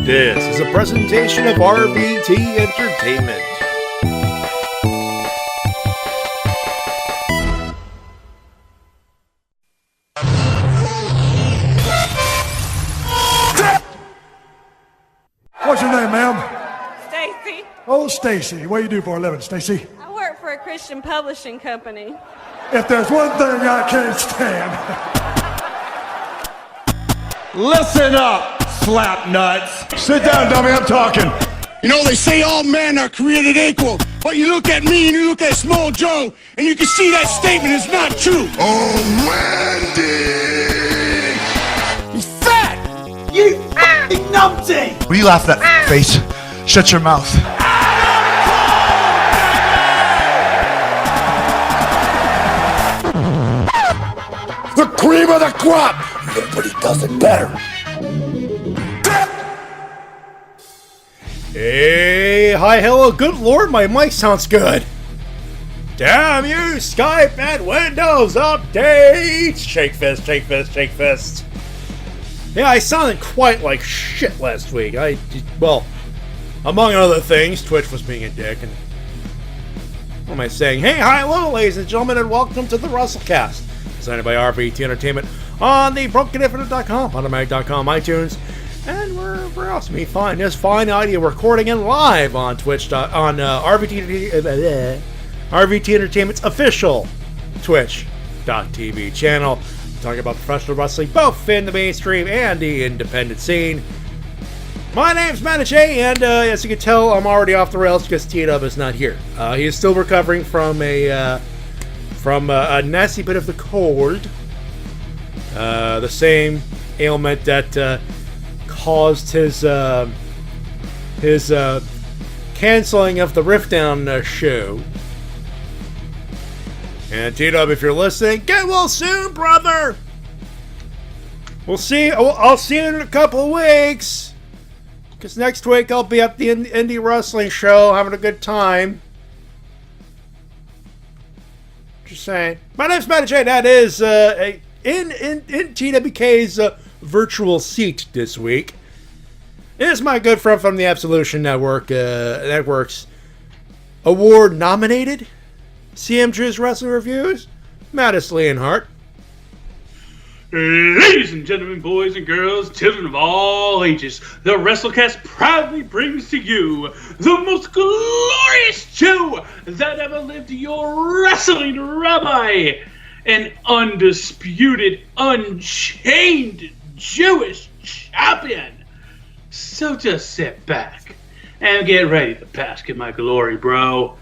This is a presentation of RVT Entertainment. What's your name, ma'am? Stacy. Oh, Stacy. What do you do for a living, Stacy? I work for a Christian publishing company. If there's one thing I can't stand. Listen up, slap nuts. Sit down, dummy, I'm talking. You know, they say all men are created equal, but you look at me and you look at Small Joe, and you can see that statement is not true. Oh, Randy! He's fat! You f***ing numpty! What are you laughing at, face? Shut your mouth. The cream of the crop! Nobody does it better. Hey, hi, hello, good lord, my mic sounds good. Damn you, Skype and Windows updates! Shake fist, shake fist, shake fist. Yeah, I sounded quite like shit last week. Well, among other things, Twitch was being a dick, and what am I saying? Hey, hi, hello, ladies and gentlemen, and welcome to the Wrestle-Cast, presented by RVT Entertainment on the BrokenInfinite.com, Automatic.com, iTunes, and wherever else you may find this fine audio recording and live on Twitch, on RVT Entertainment's official Twitch.tv channel. Talking about professional wrestling, both in the mainstream and the independent scene. My name's Matty, and as you can tell, I'm already off the rails because T-Dub is not here. He is still recovering from a nasty bit of the cold. The same ailment that caused his canceling of the Rift Down show. And T-Dub, if you're listening, get well soon, brother! We'll see. I'll see you in a couple of weeks. Because next week I'll be at the indie wrestling show having a good time. Just saying. My name's Matty J. That is in TWK's virtual seat this week is my good friend from the Absolution Network's award-nominated CMG's Wrestling Reviews, Matty Leonhart. Ladies and gentlemen, boys and girls, children of all ages, the Wrestle-Cast proudly brings to you the most glorious show that ever lived, your wrestling rabbi, an undisputed, unchained Jewish champion. So just sit back and get ready to bask in my glory, bro.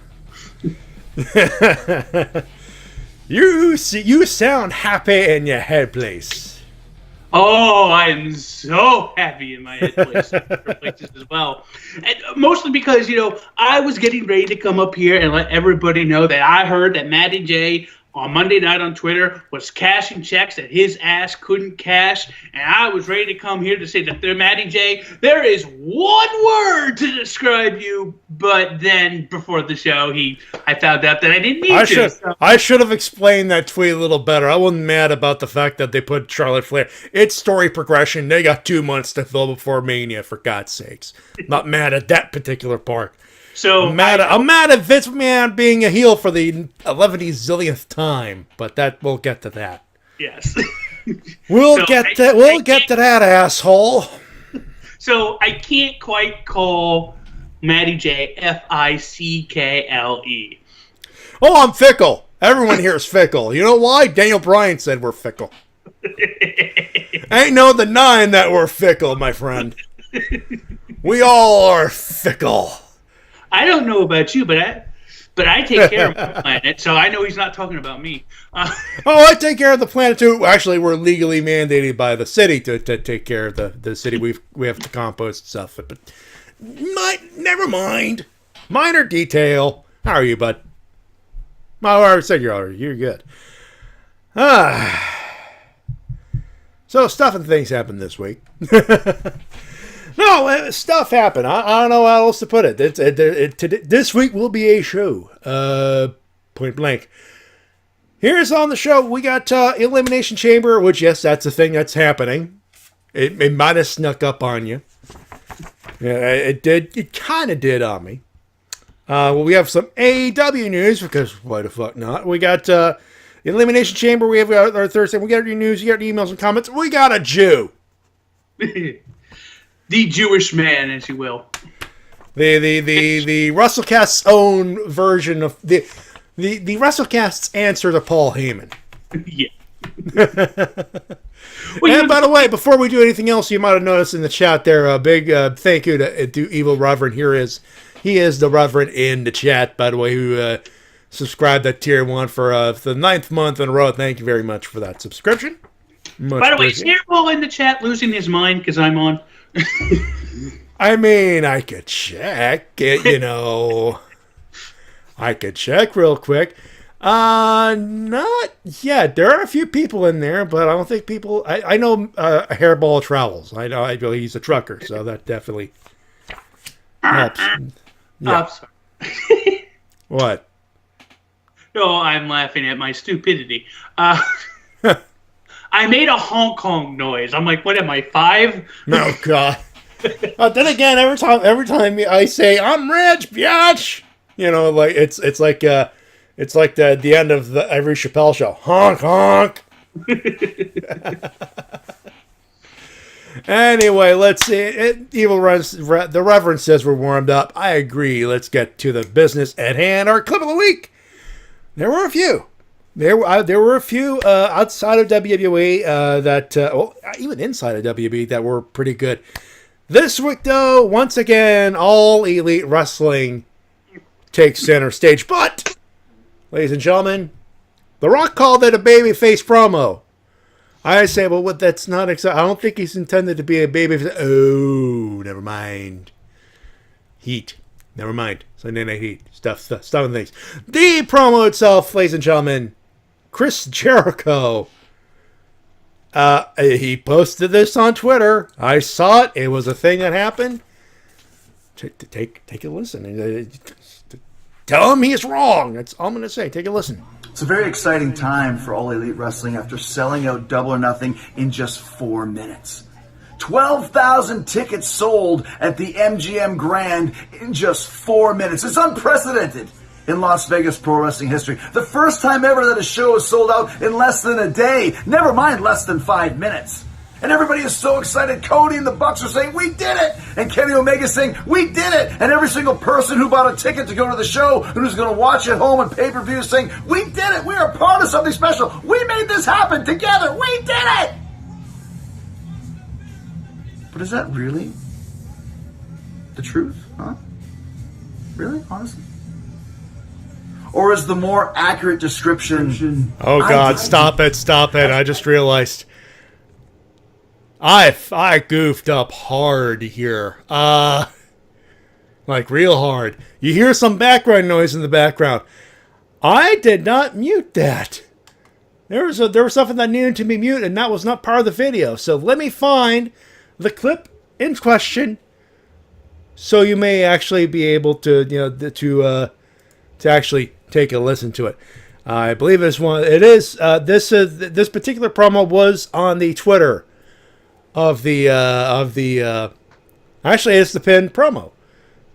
You sound happy in your head place. Oh, I am so happy in my head place and other places as well. And mostly because, I was getting ready to come up here and let everybody know that I heard that Matty J on Monday night on Twitter was cashing checks that his ass couldn't cash, and I was ready to come here to say that Matty J, there is one word to describe you, but then before the show, I found out that I didn't need to. I should have explained that tweet a little better. I wasn't mad about the fact that they put Charlotte Flair. It's story progression. They got 2 months to fill before Mania, for God's sakes. Not mad at that particular part. So I'm mad at Vince McMahon being a heel for the 11th zillionth time, but we'll get to that. Yes. We'll get to that, asshole. So I can't quite call Matty J Fickle. Oh, I'm fickle. Everyone here is fickle. You know why? Daniel Bryan said we're fickle. Ain't no denying that we're fickle, my friend. We all are fickle. I don't know about you, but I take care of my planet, so I know he's not talking about me. Oh, I take care of the planet too. Actually, we're legally mandated by the city to take care of the city. We have to compost stuff, but never mind. Minor detail. How are you, bud? Oh, I already said you're good. So stuff and things happened this week. No, stuff happened. I don't know how else to put it. This week will be a show. Point blank. Here's on the show, we got Elimination Chamber, which, yes, that's a thing that's happening. It might have snuck up on you. Yeah, it did. It kind of did on me. Well, we have some AEW news because why the fuck not? We got Elimination Chamber. We have our Thursday. We got your news. You got your emails and comments. We got a Jew. The Jewish man, as you will. The Wrestle-Cast's own version of the Wrestle-Cast's answer to Paul Heyman. Yeah. And by the way, before we do anything else, you might have noticed in the chat there, a big thank you to Evil Reverend. He is the Reverend in the chat, by the way, who subscribed at Tier 1 for the 9th month in a row. Thank you very much for that subscription. By the way, is Hairball in the chat losing his mind because I'm on? I mean, I could check it, I could check real quick. Not yet. There are a few people in there, but I don't think people... I know Hairball travels. I know he's a trucker, so that definitely helps. Yeah. Sorry. What? No, I'm laughing at my stupidity. I made a Hong Kong noise. I'm like, what am I, 5? No, God. Then again, every time I say I'm rich, biatch, like it's like the end of every Chappelle show. Honk honk. Anyway, let's see. The Reverend says we're warmed up. I agree. Let's get to the business at hand. Our clip of the week. There were a few. There were a few outside of WWE even inside of WWE that were pretty good. This week, though, once again, All Elite Wrestling takes center stage. But, ladies and gentlemen, The Rock called it a babyface promo. I say, well, that's not exactly. I don't think he's intended to be a babyface. Oh, never mind. Heat. Never mind. Sunday Night Heat. Stuff and things. The promo itself, ladies and gentlemen, Chris Jericho. He posted this on Twitter. I saw it. It was a thing that happened. Take a listen. Tell him he's wrong. That's all I'm going to say. Take a listen. It's a very exciting time for All Elite Wrestling after selling out Double or Nothing in just 4 minutes. 12,000 tickets sold at the MGM Grand in just 4 minutes. It's unprecedented in Las Vegas pro wrestling history. The first time ever that a show is sold out in less than a day, never mind less than 5 minutes. And everybody is so excited. Cody and the Bucks are saying, we did it! And Kenny Omega is saying, we did it! And every single person who bought a ticket to go to the show and who's going to watch at home on pay-per-view is saying, we did it! We are part of something special! We made this happen together! We did it! But is that really the truth? Huh? Really? Honestly? Or is the more accurate description... Oh, God, stop it. I just realized... I goofed up hard here. Like real hard. You hear some background noise in the background. I did not mute that. There was something that needed to be muted, and that was not part of the video. So let me find the clip in question, so you may actually be able to, to actually take a listen to it. I believe this particular promo was on the Twitter of the actually it's the pinned promo.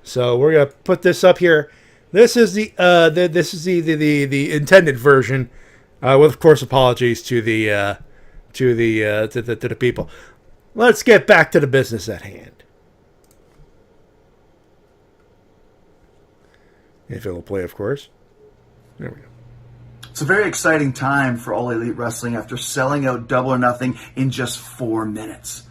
So we're gonna put this up here. This is the intended version, with of course apologies to the people. Let's get back to the business at hand. If it'll play, of course. There we go. It's a very exciting time for All Elite Wrestling after selling out Double or Nothing in just 4 minutes.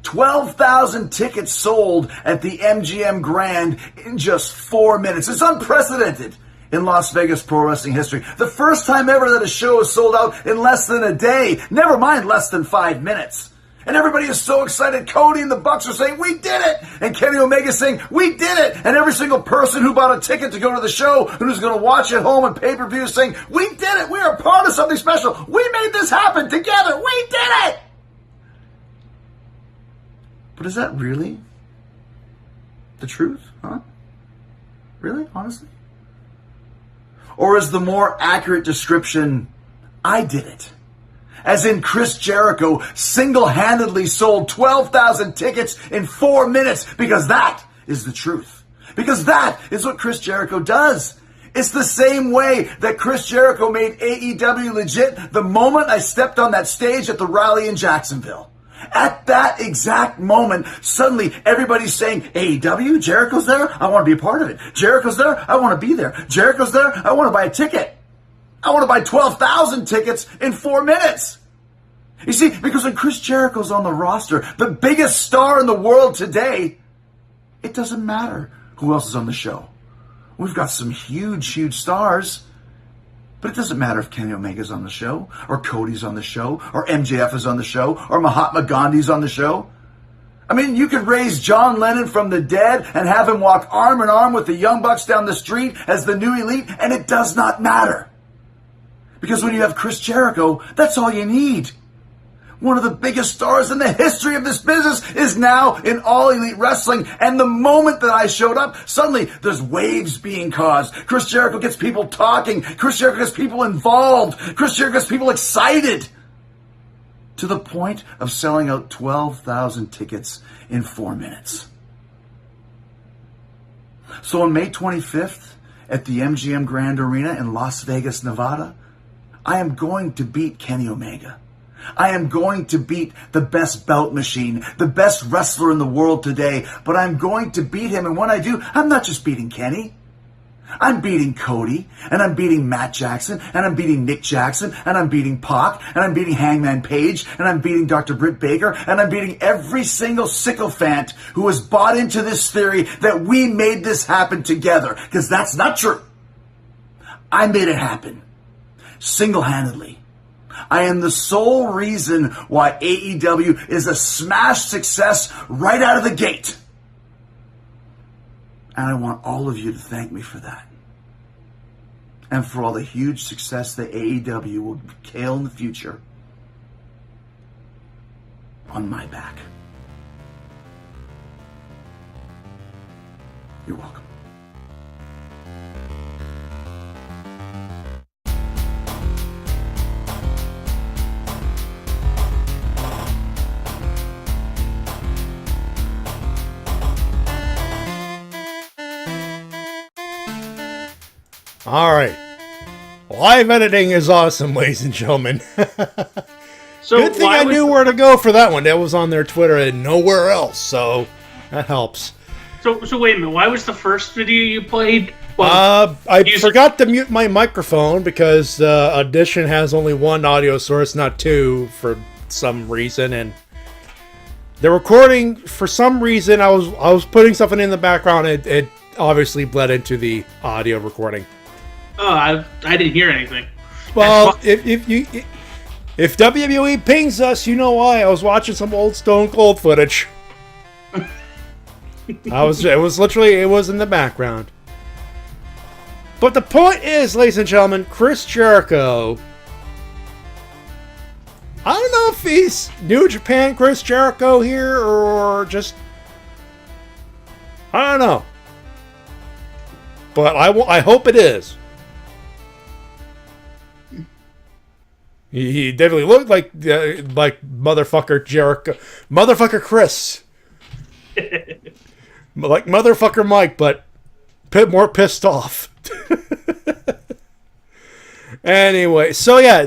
12,000 tickets sold at the MGM Grand in just 4 minutes. It's unprecedented in Las Vegas pro wrestling history. The first time ever that a show is sold out in less than a day, never mind less than 5 minutes. And everybody is so excited. Cody and the Bucks are saying, we did it! And Kenny Omega is saying, we did it! And every single person who bought a ticket to go to the show and who's going to watch at home on pay-per-view is saying, we did it! We are part of something special! We made this happen together! We did it! But is that really the truth? Huh? Really? Honestly? Or is the more accurate description, I did it? As in Chris Jericho single-handedly sold 12,000 tickets in 4 minutes, because that is the truth. Because that is what Chris Jericho does. It's the same way that Chris Jericho made AEW legit the moment I stepped on that stage at the rally in Jacksonville. At that exact moment, suddenly everybody's saying, AEW, Jericho's there, I want to be a part of it. Jericho's there, I want to be there. Jericho's there, I want to buy a ticket. I want to buy 12,000 tickets in 4 minutes. You see, because when Chris Jericho's on the roster, the biggest star in the world today, it doesn't matter who else is on the show. We've got some huge stars, but it doesn't matter if Kenny Omega's on the show, or Cody's on the show, or MJF is on the show, or Mahatma Gandhi's on the show. I mean, you could raise John Lennon from the dead and have him walk arm in arm with the Young Bucks down the street as the new elite, and it does not matter. Because when you have Chris Jericho, that's all you need. One of the biggest stars in the history of this business is now in All Elite Wrestling. And the moment that I showed up, suddenly there's waves being caused. Chris Jericho gets people talking. Chris Jericho gets people involved. Chris Jericho gets people excited. To the point of selling out 12,000 tickets in 4 minutes. So on May 25th at the MGM Grand Arena in Las Vegas, Nevada, I am going to beat Kenny Omega. I am going to beat the best belt machine, the best wrestler in the world today, but I'm going to beat him. And when I do, I'm not just beating Kenny. I'm beating Cody, and I'm beating Matt Jackson, and I'm beating Nick Jackson, and I'm beating Pac, and I'm beating Hangman Page, and I'm beating Dr. Britt Baker, and I'm beating every single sycophant who has bought into this theory that we made this happen together, because that's not true. I made it happen. Single-handedly. I am the sole reason why AEW is a smash success right out of the gate. And I want all of you to thank me for that. And for all the huge success that AEW will scale in the future on my back. You're welcome. All right. Live editing is awesome, ladies and gentlemen. So good thing I knew where to go for that one. That was on their Twitter and nowhere else, so that helps. So wait a minute. Why was the first video you played? I forgot to mute my microphone because Audition has only one audio source, not two, for some reason, and the recording, for some reason, I was putting something in the background. It obviously bled into the audio recording. Oh, I didn't hear anything. Well, if WWE pings us, you know why. I was watching some old Stone Cold footage. It was in the background. But the point is, ladies and gentlemen, Chris Jericho, I don't know if he's New Japan Chris Jericho here or just, I don't know. But I hope it is. He definitely looked like motherfucker Jericho, motherfucker Chris, like motherfucker Mike, but more pissed off. Anyway, so yeah,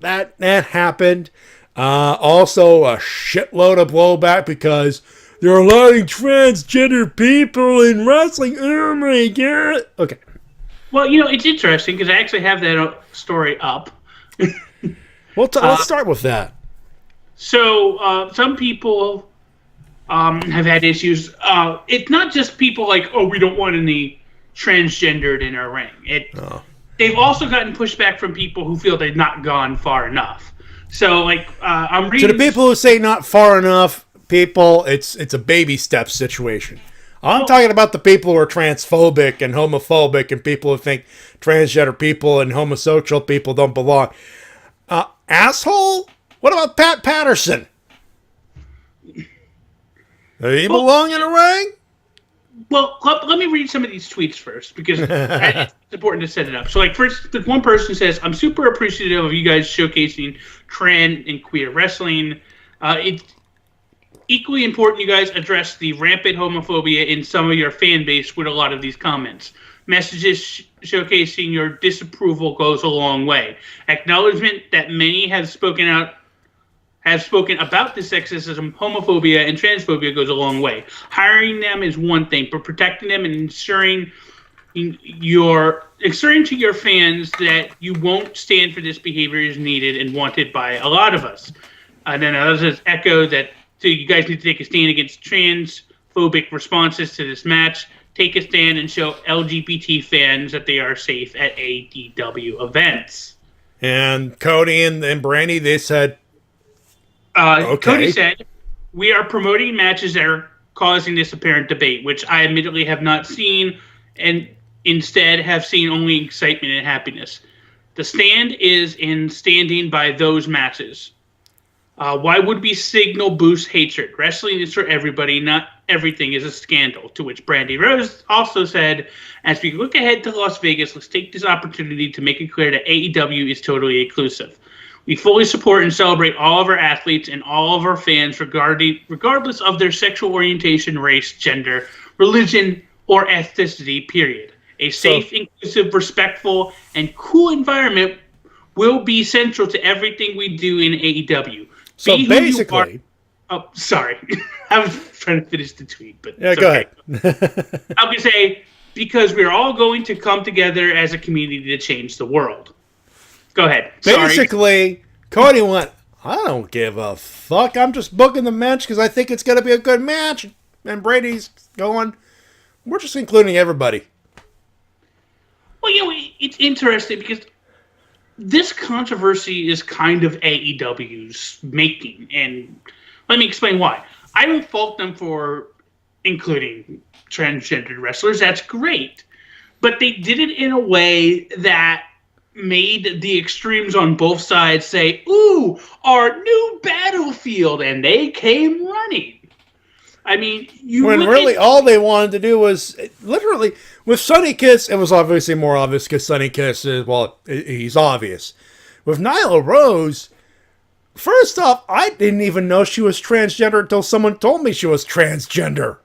that happened. Also, a shitload of blowback because they're allowing transgender people in wrestling. Oh my god. Okay. Well, it's interesting because I actually have that story up. Well, let's start with that. So, some people have had issues. It's not just people like, oh, we don't want any transgendered in our ring. They've also gotten pushback from people who feel they've not gone far enough. So, I'm reading... To the people who say not far enough, people, it's a baby step situation. I'm talking about the people who are transphobic and homophobic and people who think transgender people and homosexual people don't belong. Asshole? What about Pat Patterson? Does he belong in a ring? Well, let me read some of these tweets first because it's important to set it up. So, like, first, the one person says, "I'm super appreciative of you guys showcasing trans and queer wrestling. It's equally important you guys address the rampant homophobia in some of your fan base with a lot of these comments. Messages showcasing your disapproval goes a long way. Acknowledgement that many have spoken about the sexism, homophobia, and transphobia goes a long way. Hiring them is one thing, but protecting them and ensuring to your fans that you won't stand for this behavior is needed and wanted by a lot of us." And then others echo that, so you guys need to take a stand against transphobic responses to this match. Take a stand and show LGBT fans that they are safe at AEW events. And Cody and Brandy, they said, okay. Cody said, "We are promoting matches that are causing this apparent debate, which I admittedly have not seen and instead have seen only excitement and happiness. The stand is in standing by those matches. Why would we signal boost hatred? Wrestling is for everybody, not everything is a scandal." To which Brandy Rose also said, "As we look ahead to Las Vegas, let's take this opportunity to make it clear that AEW is totally inclusive. We fully support and celebrate all of our athletes and all of our fans regardless of their sexual orientation, race, gender, religion, or ethnicity, period. A safe, inclusive, respectful, and cool environment will be central to everything we do in AEW. So basically... Oh, sorry. I was trying to finish the tweet, but yeah, go ahead. I'm going to say, because we're all going to come together as a community to change the world. Go ahead. Basically, Cody went, "I don't give a fuck. I'm just booking the match because I think it's going to be a good match." And Brady's going, "We're just including everybody." Well, it's interesting because this controversy is kind of AEW's making, and let me explain why. I don't fault them for including transgendered wrestlers. That's great. But they did it in a way that made the extremes on both sides say, "Ooh, our new battlefield," and they came running. I mean, when really all they wanted to do was literally with Sonny Kiss. It was obviously more obvious because Sonny Kiss is, well, he's obvious. With Nyla Rose, first off, I didn't even know she was transgender until someone told me she was transgender.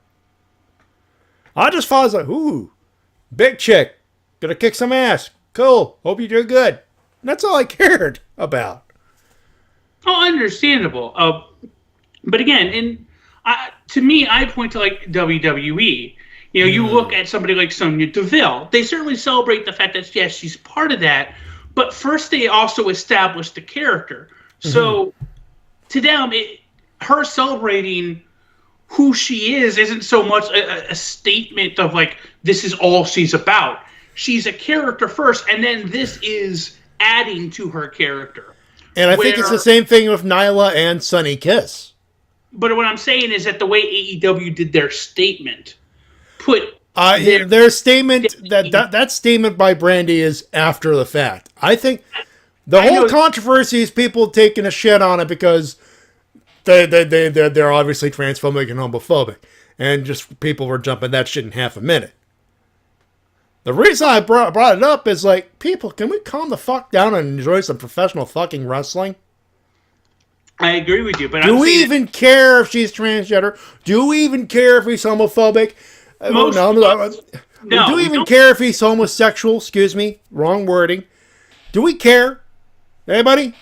I just thought, I was like, "Ooh, big chick, gonna kick some ass. Cool. Hope you do good." And that's all I cared about. Oh, understandable. But again, to me, I point to like WWE. You look at somebody like Sonya Deville. They certainly celebrate the fact that, yes, she's part of that. But first, they also established the character. So to them, her celebrating who she isn't so much a statement of like, this is all she's about. She's a character first, and then this is adding to her character. And I think it's the same thing with Nyla and Sonny Kiss. But what I'm saying is that the way AEW did their statement, put their statement, that statement by Brandy is after the fact. I think the whole controversy is people taking a shit on it because they're obviously transphobic and homophobic, and just people were jumping that shit in half a minute. The reason I brought it up is like, people, can we calm the fuck down and enjoy some professional fucking wrestling? I agree with you, but do we even care if she's transgender? Do we even care if he's homophobic? Do we even care if he's homosexual? Excuse me, wrong wording. Do we care? Anybody?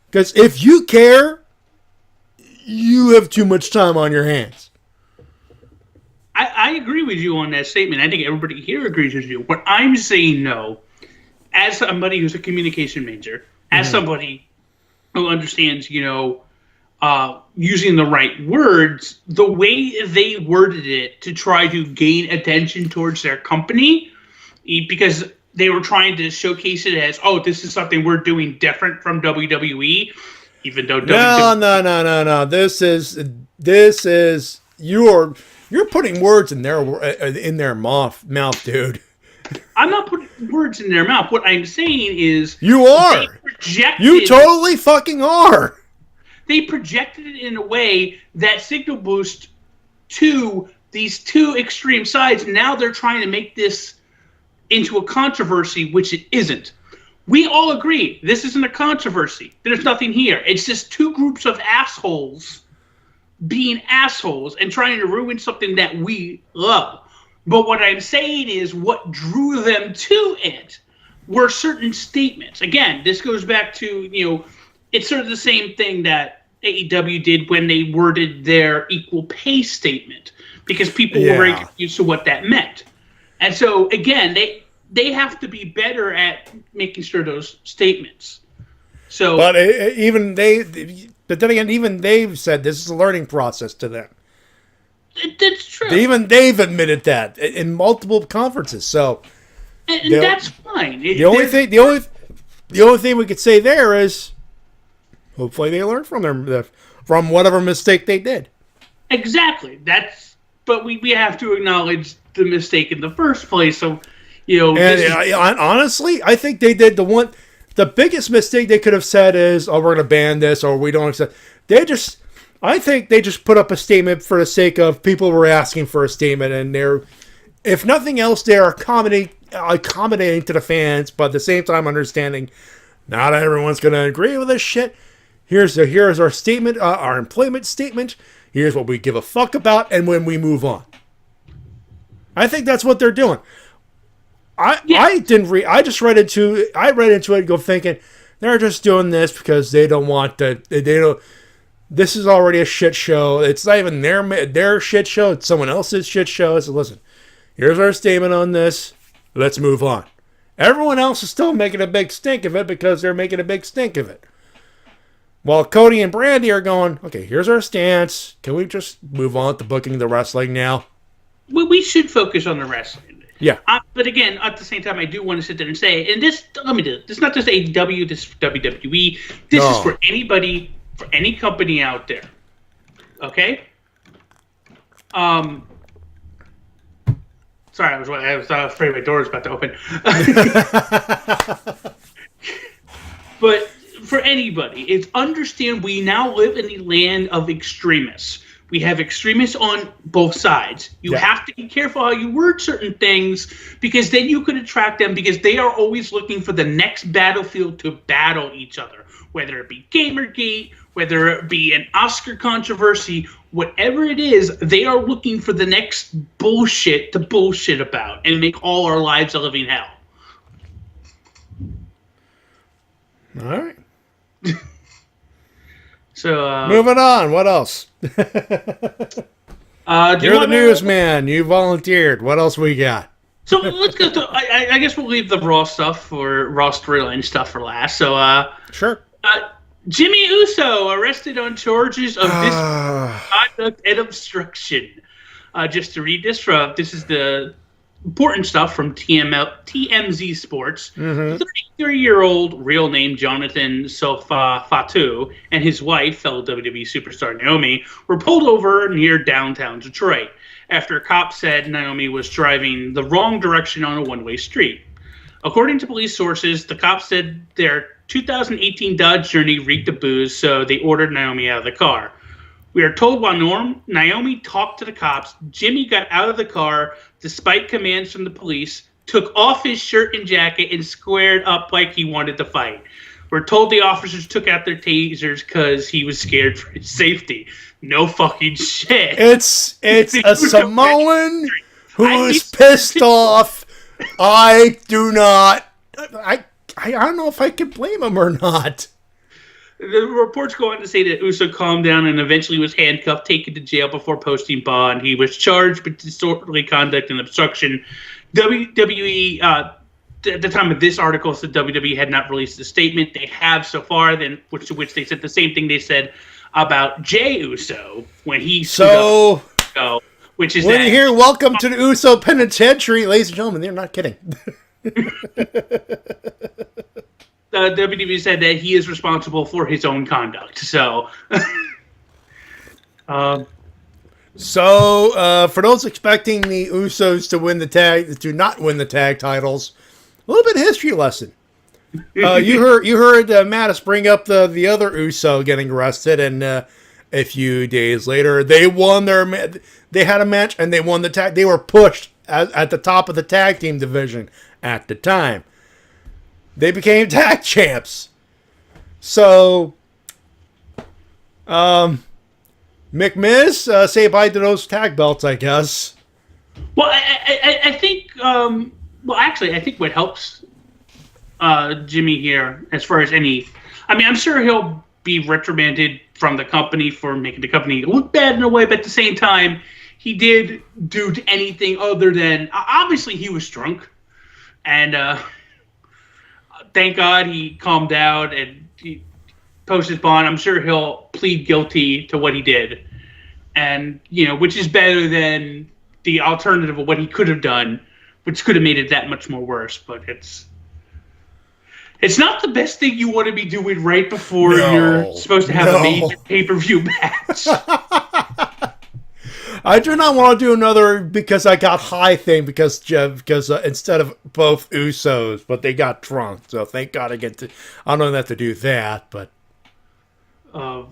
Because if you care, you have too much time on your hands. I agree with you on that statement. I think everybody here agrees with you. What I'm saying, no, as somebody who's a communication major, as somebody who understands, using the right words, the way they worded it to try to gain attention towards their company, because they were trying to showcase it as, oh, this is something we're doing different from WWE, even though No. This is you're putting words in their mouth, dude. I'm not putting words in their mouth. What I'm saying is... You are! You totally fucking are! They projected it in a way that signal boost to these two extreme sides. Now they're trying to make this into a controversy, which it isn't. We all agree this isn't a controversy. There's nothing here. It's just two groups of assholes being assholes and trying to ruin something that we love. But what I'm saying is what drew them to it were certain statements. Again, this goes back to, it's sort of the same thing that AEW did when they worded their equal pay statement, because people were very confused to what that meant. And so, again, they have to be better at making sure those statements. So, but but then again, even they've said this is a learning process to them. That's true. They've admitted that in multiple conferences. So, and that's fine. The only thing we could say there is, hopefully they learn from whatever mistake they did. Exactly. But we have to acknowledge the mistake in the first place. So, honestly, I think they did the biggest mistake they could have said is, "Oh, we're going to ban this," or "We don't accept." I think they just put up a statement for the sake of people were asking for a statement, and if nothing else, they're accommodating to the fans, but at the same time understanding not everyone's going to agree with this shit. Here's our statement, our employment statement. Here's what we give a fuck about, and when we move on. I think that's what they're doing. I just read into it, go thinking they're just doing this because they don't want to. This is already a shit show. It's not even their shit show. It's someone else's shit show. So listen, here's our statement on this. Let's move on. Everyone else is still making a big stink of it because they're making a big stink of it. While Cody and Brandy are going, okay, here's our stance. Can we just move on to booking the wrestling now? We should focus on the wrestling. Yeah. But again, at the same time, I do want to sit there and say, and this, let me do it. This is not just AEW, this is WWE. This is for anybody, for any company out there. Okay? Sorry, I was afraid my door was about to open. But for anybody, it's understand we now live in the land of extremists. We have extremists on both sides. You have to be careful how you word certain things, because then you could attract them, because they are always looking for the next battlefield to battle each other. Whether it be Gamergate, whether it be an Oscar controversy, whatever it is, they are looking for the next bullshit to bullshit about and make all our lives a living hell. All right. So moving on. What else? You're the newsman. You volunteered. What else we got? So let's go to. I guess we'll leave the Raw stuff for Raw storyline stuff for last. So sure. Jimmy Uso arrested on charges of misconduct and obstruction. Just to read this this is the important stuff from TMZ Sports. 33-year-old, real name Jonathan Fatu, and his wife, fellow WWE superstar Naomi, were pulled over near downtown Detroit after a cop said Naomi was driving the wrong direction on a one-way street. According to police sources, the cops said their 2018 Dodge Journey reeked of booze, so they ordered Naomi out of the car. We are told while Naomi talked to the cops, Jimmy got out of the car despite commands from the police, took off his shirt and jacket, and squared up like he wanted to fight. We're told the officers took out their tasers because he was scared for his safety. No fucking shit. It's a Samoan who is pissed off. I don't know if I can blame him or not. The reports go on to say that Uso calmed down and eventually was handcuffed, taken to jail before posting bond. He was charged with disorderly conduct and obstruction. WWE, at the time of this article, said WWE had not released a statement. They have so far, which they said the same thing they said about Jey Uso when he which is when you hear "Welcome to the Uso Penitentiary," ladies and gentlemen, they're not kidding. WWE said that he is responsible for his own conduct. So, for those expecting the Usos to not win the tag titles, a little bit of history lesson. You heard Mattis bring up the other Uso getting arrested, and a few days later they won they had a match and they won the tag. They were pushed at the top of the tag team division at the time. They became tag champs. So, McMiz, say bye to those tag belts, I guess. Well, I think, I think what helps Jimmy here, as far as I'm sure he'll be reprimanded from the company for making the company look bad in a way, but at the same time, he did do anything other than, obviously he was drunk, and thank God he calmed down and he posted bond. I'm sure he'll plead guilty to what he did, and which is better than the alternative of what he could have done, which could have made it that much more worse. But it's not the best thing you want to be doing right before you're supposed to have a major pay-per-view match. I do not want to do another because I got high thing because instead of both Usos, but they got drunk. So thank God I don't have to do that. But I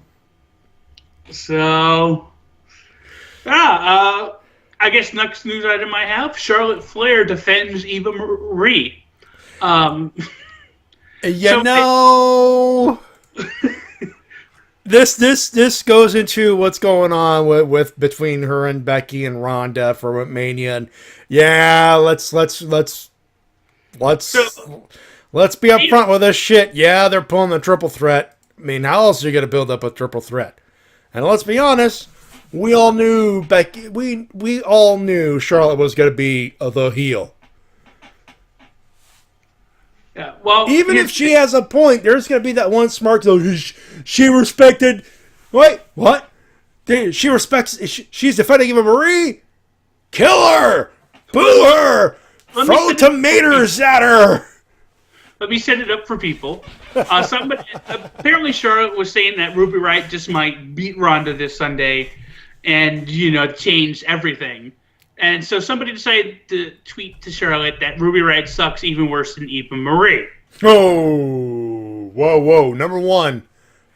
guess next news item I have: Charlotte Flair defends Eva Marie. This goes into what's going on with between her and Becky and Ronda for Mania. And let's be upfront with this shit. Yeah, they're pulling the triple threat. I mean, how else are you gonna build up a triple threat? And let's be honest, we all knew Becky. We all knew Charlotte was gonna be the heel. Yeah, well, even if she has a point, there's going to be that one smart though. She respected. Wait, what? She respects. She's defending Eva Marie. Kill her. Boo her. Throw tomatoes at her. Let me set it up for people. Apparently, Charlotte was saying that Ruby Riott just might beat Ronda this Sunday, and change everything. And so somebody decided to tweet to Charlotte that Ruby Riott sucks even worse than Eva Marie. Oh, whoa! Number one,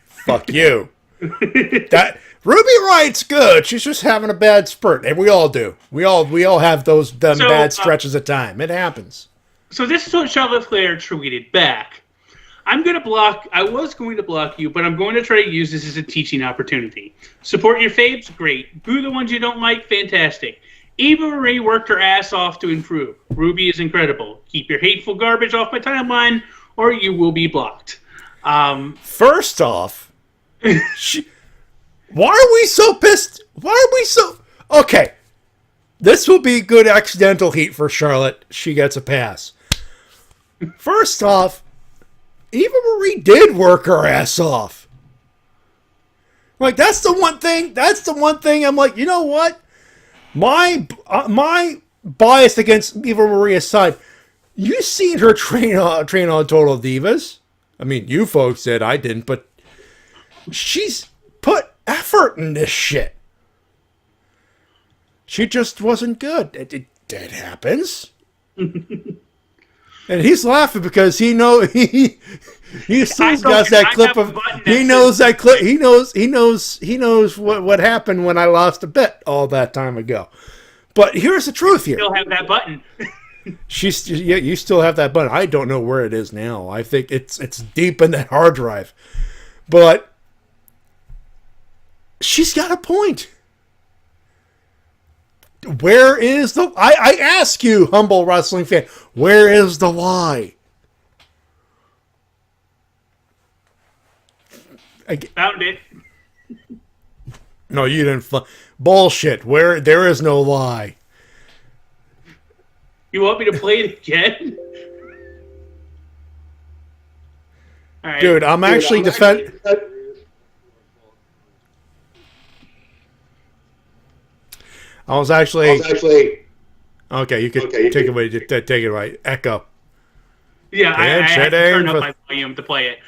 fuck you. That Ruby Riott's good. She's just having a bad spurt, and we all do. We all have those bad stretches of time. It happens. So this is what Charlotte Flair tweeted back. I was going to block you, but I'm going to try to use this as a teaching opportunity. Support your faves? Great. Boo the ones you don't like? Fantastic. Eva Marie worked her ass off to improve. Ruby is incredible. Keep your hateful garbage off my timeline, or you will be blocked. First off, why are we so pissed? Why are we so... Okay, this will be good accidental heat for Charlotte. She gets a pass. First off, Eva Marie did work her ass off. Like, that's the one thing I'm like, you know what? My bias against Eva Marie aside, you seen her train on Total Divas. I mean, you folks did, I didn't, but she's put effort in this shit. She just wasn't good. It happens. And he's laughing because he knows he still got that clip of he knows that clip he knows what happened when I lost a bet all that time ago. But here's the truth here. Still have that button. You still have that button. I don't know where it is now. I think it's deep in that hard drive. But she's got a point. Where is the... I ask you, humble wrestling fan, where is the lie? Found it. No, you didn't. Bullshit. There is no lie. You want me to play it again? All right. Dude, I'm actually defending... I was actually... Okay, you could take it away. Take it away. Echo. Yeah, I had to turn up my volume to play it.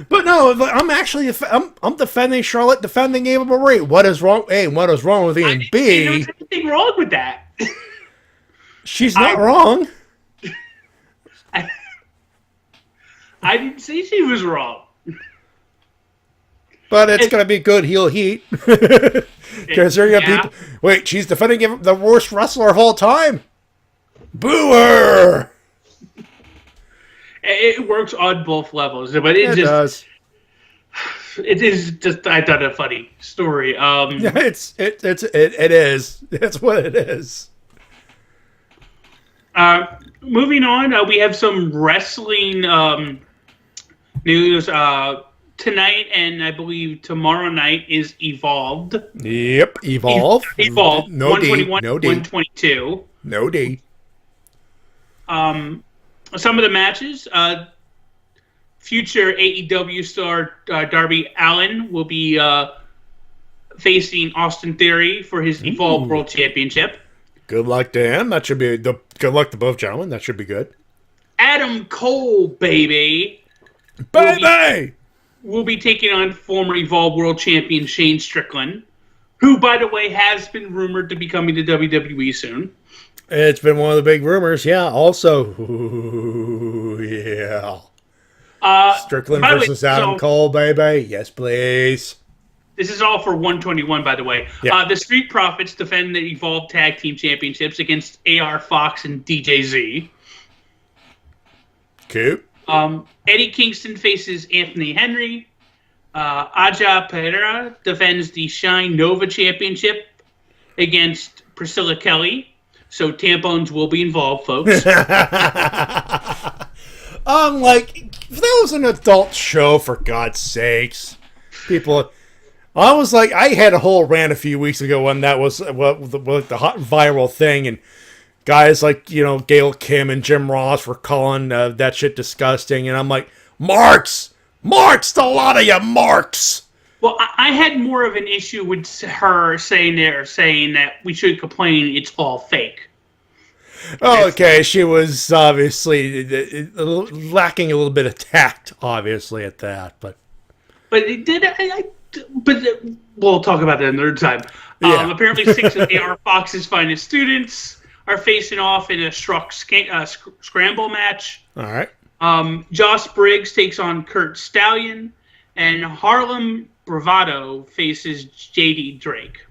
But no, I'm actually I'm defending Charlotte, defending Eva Marie. What is wrong? A, what is wrong with E? And B, there's anything wrong with that. She's not wrong. I didn't say she was wrong. But it's going to be good heel heat. Considering Yeah. people, wait, she's defending the worst wrestler of all time. Boo her! It works on both levels, but it does. It is just, I thought, a funny story. Yeah, it is. That's what it is. Moving on, we have some wrestling news. Tonight and I believe tomorrow night is Evolved. Yep, Evolve. Evolve. No 121, D. No D. 122. No D. Some of the matches. Future AEW star Darby Allin will be facing Austin Theory for his Evolve World Championship. Good luck to him. That should be good luck to both gentlemen. That should be good. Adam Cole, baby. Will be taking on former Evolve World Champion Shane Strickland, who, by the way, has been rumored to be coming to WWE soon. It's been one of the big rumors. Yeah. Also, yeah. Strickland versus Adam Cole, baby. Yes, please. This is all for 121, by the way. Yeah. The Street Profits defend the Evolve Tag Team Championships against AR Fox and DJZ. Cool. Eddie Kingston faces Anthony Henry. Aja Pereira defends the Shine Nova Championship against Priscilla Kelly. So tampons will be involved, folks. That was an adult show, for God's sakes. People, I was like, I had a whole rant a few weeks ago when that was the hot viral thing, and guys like, Gail Kim and Jim Ross were calling that shit disgusting, and I'm like, Marks, the lot of you marks. Well, I had more of an issue with her saying that we should complain it's all fake. Oh, okay, she was obviously lacking a little bit of tact, obviously, at that, but it did. But we'll talk about that another time. Yeah. Apparently, 6 of AR Fox's finest students are facing off in a scramble match. All right. Josh Briggs takes on Kurt Stallion, and Harlem Bravado faces JD Drake.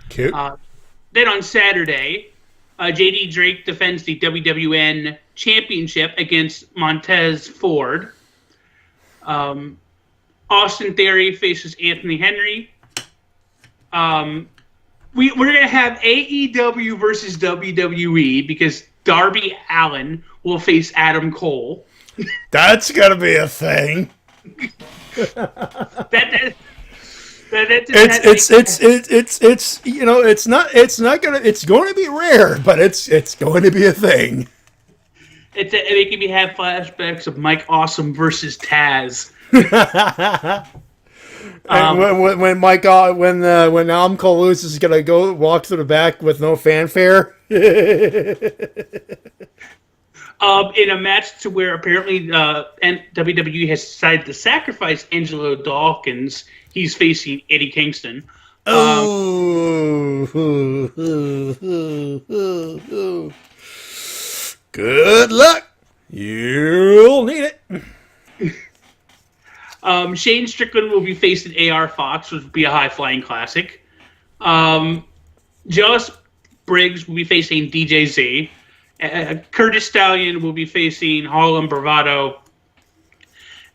Cute. Then on Saturday, JD Drake defends the WWN Championship against Montez Ford. Austin Theory faces Anthony Henry. We're going to have AEW versus WWE because Darby Allin will face Adam Cole. That's gonna be a thing. It's going to be rare, but it's going to be a thing. It can have flashbacks of Mike Awesome versus Taz. When Adam Cole loses, is gonna go walk through the back with no fanfare. In a match to where apparently WWE has decided to sacrifice Angelo Dawkins, he's facing Eddie Kingston. Good luck. You'll need it. Shane Strickland will be facing AR Fox, which will be a high-flying classic. Josh Briggs will be facing DJZ. Curtis Stallion will be facing Harlem Bravado,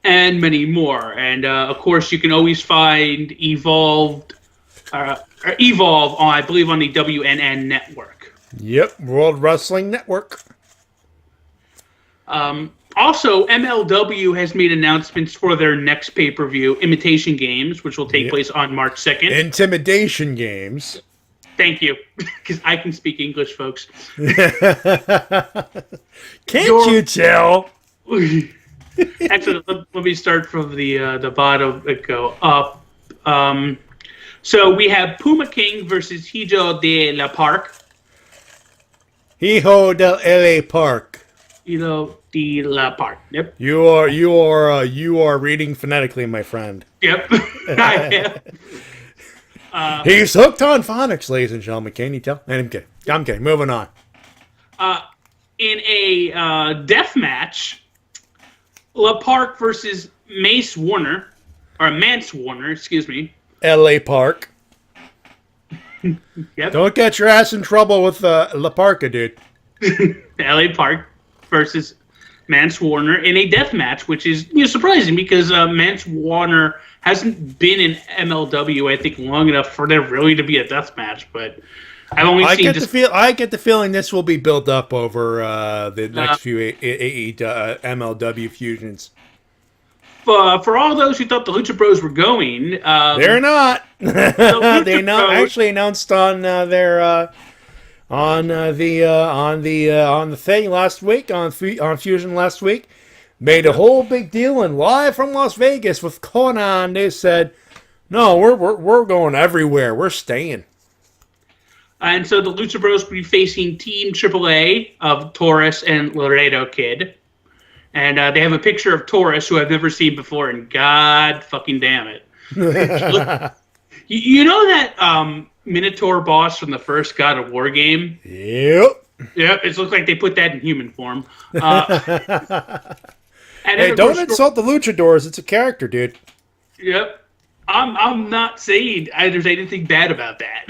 and many more. And, of course, you can always find Evolve on, I believe, on the WNN network. Yep, World Wrestling Network. Also, MLW has made announcements for their next pay-per-view, Imitation Games, which will take place on March 2nd. Intimidation Games. Thank you, because I can speak English, folks. Can't you tell? Actually, let me start from the bottom and go up. So we have Puma King versus Hijo de la Park. Hijo de LA Park. Hijo de la Park. Yep. You are reading phonetically, my friend. Yep. I am. He's hooked on phonics, ladies and gentlemen. Can you tell? I'm kidding. Moving on. In a death match, La Park versus Mance Warner, excuse me. L.A. Park. Yep. Don't get your ass in trouble with La Parka, dude. LA Park versus Mance Warner in a death match, which is surprising because Mance Warner hasn't been in MLW, I think, long enough for there really to be a death match. But I've only seen I get the feeling this will be built up over the next few MLW fusions. For all those who thought the Lucha Bros were going, they're not. They actually announced on their on the thing last week on Fusion last week. Made a whole big deal, and live from Las Vegas with Conan, they said, "No, we're going everywhere. We're staying." And so the Lucha Bros will be facing Team AAA of Taurus and Laredo Kid. And they have a picture of Taurus, who I've never seen before, and god fucking damn it. You know that Minotaur boss from the first God of War game? Yep. Yep, it looks like they put that in human form. Hey, don't insult the Luchadors. It's a character, dude. Yep. I'm not saying there's anything bad about that.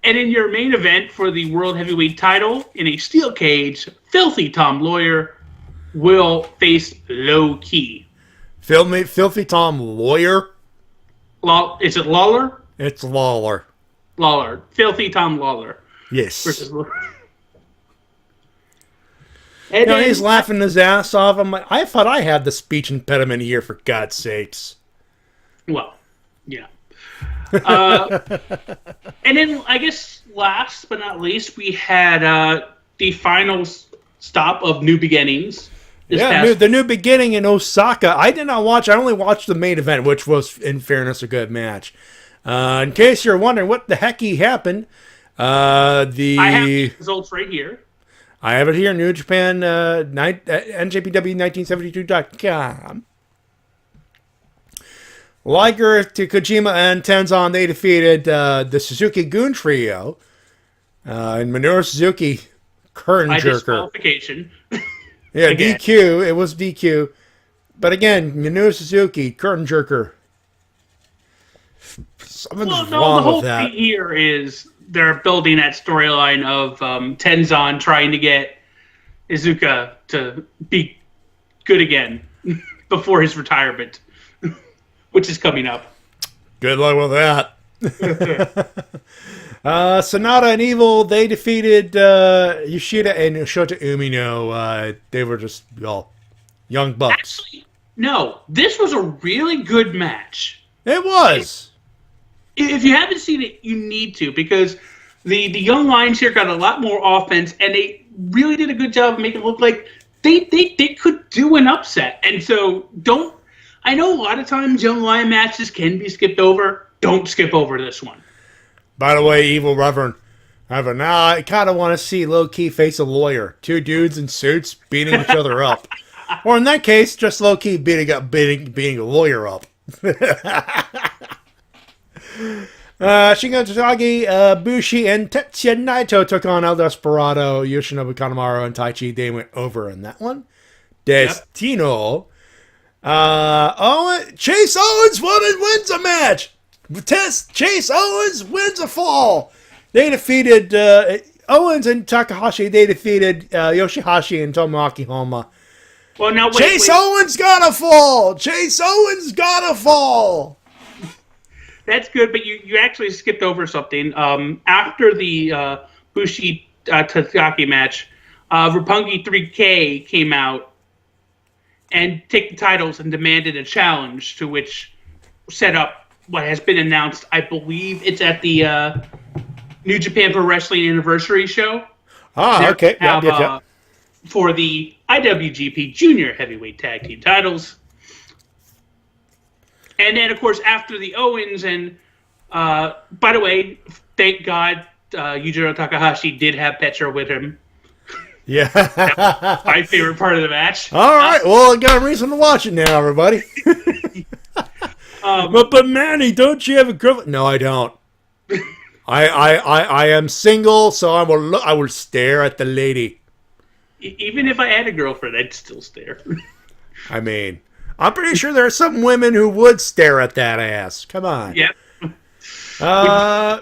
And in your main event for the World Heavyweight title, in a steel cage, Filthy Tom Lawyer will face Low Key. Filthy Tom Lawyer? Is it Lawler? It's Lawler. Lawler. Filthy Tom Lawler. Yes. Versus And then, he's laughing his ass off. I'm like, I thought I had the speech impediment here, for God's sakes. Well, yeah. And then, I guess, last but not least, we had the final stop of New Beginnings. The New Beginning in Osaka. I did not watch. I only watched the main event, which was, in fairness, a good match. In case you're wondering what the heck happened, I have the results right here. I have it here, New Japan, NJPW1972.com. Liger to Kojima and Tenzan, they defeated the Suzuki Goon Trio. And Minoru Suzuki, curtain jerker. Disqualification. Yeah, DQ. It was DQ. But again, Minoru Suzuki, curtain jerker. Something's wrong with that. The whole thing here is they're building that storyline of Tenzan trying to get Iizuka to be good again before his retirement, which is coming up. Good luck with that. Sonata and Evil, they defeated Yoshida and Shota Umino. They were just young bucks. Actually, no, this was a really good match. It was. If you haven't seen it, you need to, because the young lions here got a lot more offense, and they really did a good job of making it look like they could do an upset. And so I know a lot of times young lion matches can be skipped over. Don't skip over this one. By the way, Evil Reverend, now I kind of want to see Low Key face a lawyer. Two dudes in suits beating each other up. Or in that case, just Low Key beating a lawyer up. Shingo Takagi, Bushi, and Tetsuya Naito took on El Desperado, Yoshinobu Kanemaru, and Taichi. They went over in that one. Destino. Chase Owens wins a match. Chase Owens wins a fall. They defeated Owens and Takahashi. They defeated Yoshihashi and Tomoaki Honma. Well, now Chase Owens got a fall. Chase Owens got a fall. That's good, but you actually skipped over something. After the Bushi Tatsuaki match, Roppongi 3K came out and took the titles and demanded a challenge, to which set up what has been announced. I believe it's at the New Japan Pro Wrestling Anniversary show. Okay. Yep. For the IWGP Junior Heavyweight Tag Team titles. And then, of course, after the Owens, and by the way, thank God Yujiro Takahashi did have Petra with him. Yeah. My favorite part of the match. All right. Well, I got a reason to watch it now, everybody. But Manny, don't you have a girlfriend? No, I don't. I am single, so I will stare at the lady. Even if I had a girlfriend, I'd still stare. I mean, I'm pretty sure there are some women who would stare at that ass. Come on. Yep. Uh,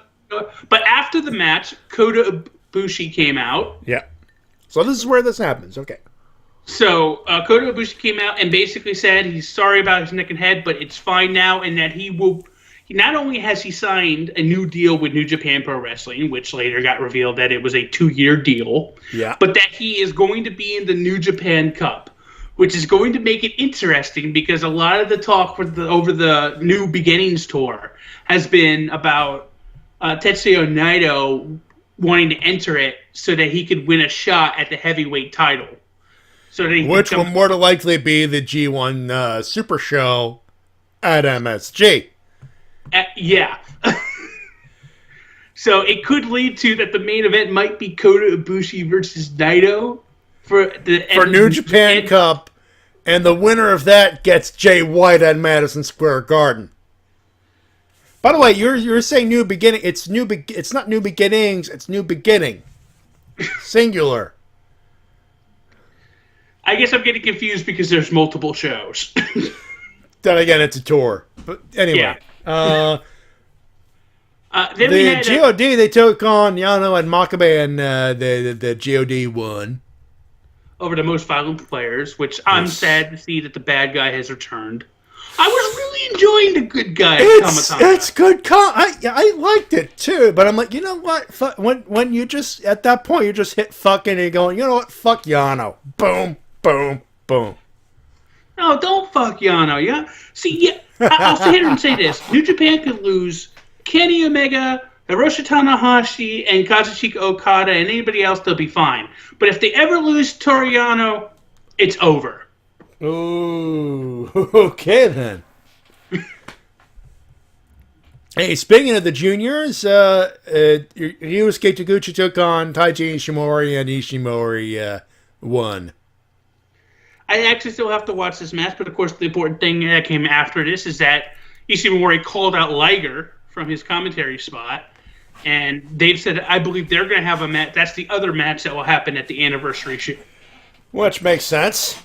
But after the match, Kota Ibushi came out. yeah. So this is where this happens. Okay. So Kota Ibushi came out and basically said he's sorry about his neck and head, but it's fine now, and that he will. Not only has he signed a new deal with New Japan Pro Wrestling, which later got revealed that it was a 2-year deal, but that he is going to be in the New Japan Cup, which is going to make it interesting because a lot of the talk over the New Beginnings tour has been about Tetsuya Naito wanting to enter it so that he could win a shot at the heavyweight title. So that Which will more than likely be the G1 Super Show at MSG. Yeah. So it could lead to that the main event might be Kota Ibushi versus Naito for New Japan Cup, and the winner of that gets Jay White at Madison Square Garden. By the way, you're saying new beginning. It's not new beginnings. It's new beginning. Singular. I guess I'm getting confused because there's multiple shows. Then again, it's a tour. But anyway. Yeah. Then we the had GOD, they took on Yano and Makabe, and the GOD won. Over the most violent players, which I'm sad to see that the bad guy has returned. I was really enjoying the good guy. It's good. I liked it too, but I'm like, you know what? When you just at that point you just hit fucking and you're going, you know what? Fuck Yano. Boom, boom, boom. No, don't fuck Yano. Yeah. See, yeah. I'll sit here and say this: New Japan could lose Kenny Omega, Hiroshi Tanahashi, and Kazuchika Okada, and anybody else, they'll be fine. But if they ever lose Toru Yano, it's over. Ooh, okay then. Hey, speaking of the juniors, Ryusuke Taguchi took on Taiji Ishimori, and Ishimori won. I actually still have to watch this match, but of course the important thing that came after this is that Ishimori called out Liger from his commentary spot, and they've said, I believe they're going to have a match. That's the other match that will happen at the anniversary show. Which makes sense.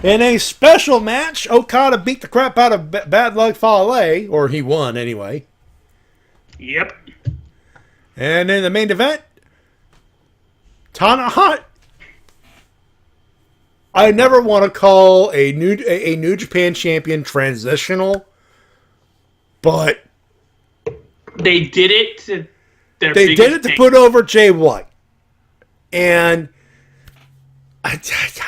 In a special match, Okada beat the crap out of Bad Luck Fale, or he won anyway. Yep. And in the main event, Tanahashi. I never want to call a New Japan champion transitional, but they did it to put over Jay White. And I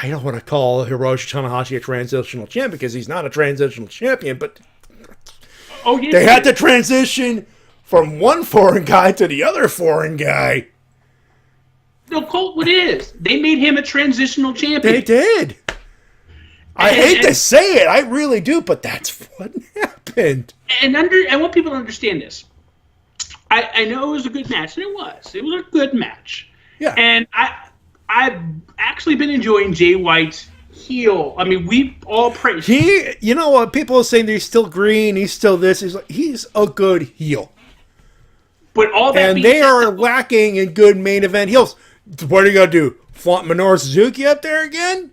don't want to call Hiroshi Tanahashi a transitional champion because he's not a transitional champion, but they had to transition from one foreign guy to the other foreign guy. No, Colt, what it is? They made him a transitional champion. They did. I hate to say it, I really do, but that's what happened. And I want people to understand this. I know it was a good match, and it was. It was a good match. Yeah. And I've actually been enjoying Jay White's heel. I mean, we all praise him. You know what? People are saying that he's still green, he's still this. He's a good heel. But all that and they are lacking in good main event heels. What are you going to do? Flaunt Minoru Suzuki up there again?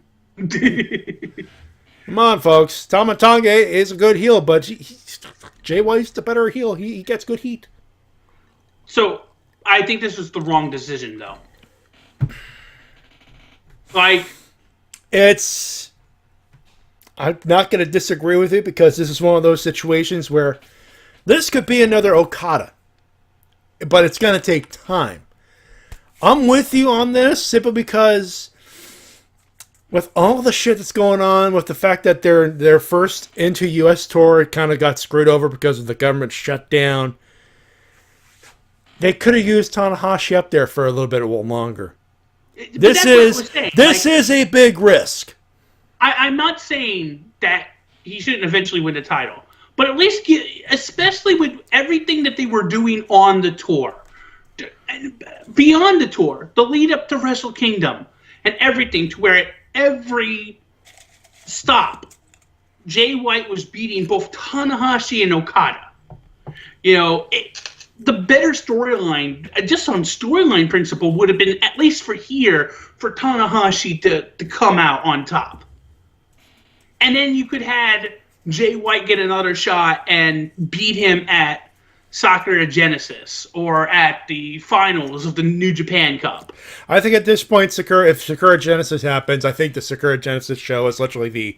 Come on, folks. Tama Tonga is a good heel, but Jay White's the better heel. He gets good heat. So, I think this was the wrong decision, though. Like, I'm not going to disagree with you because this is one of those situations where this could be another Okada, but it's going to take time. I'm with you on this simply because with all the shit that's going on, with the fact that their first into U.S. tour kind of got screwed over because of the government shutdown, they could have used Tanahashi up there for a little bit longer. This is a big risk. I'm not saying that he shouldn't eventually win the title, but at least especially with everything that they were doing on the tour, beyond the tour, the lead up to Wrestle Kingdom and everything, to where at every stop, Jay White was beating both Tanahashi and Okada. You know, the better storyline, just on storyline principle, would have been, at least for here, for Tanahashi to come out on top. And then you could have Jay White get another shot and beat him at Sakura Genesis or at the finals of the New Japan Cup? I think at this point, if Sakura Genesis happens, I think the Sakura Genesis show is literally the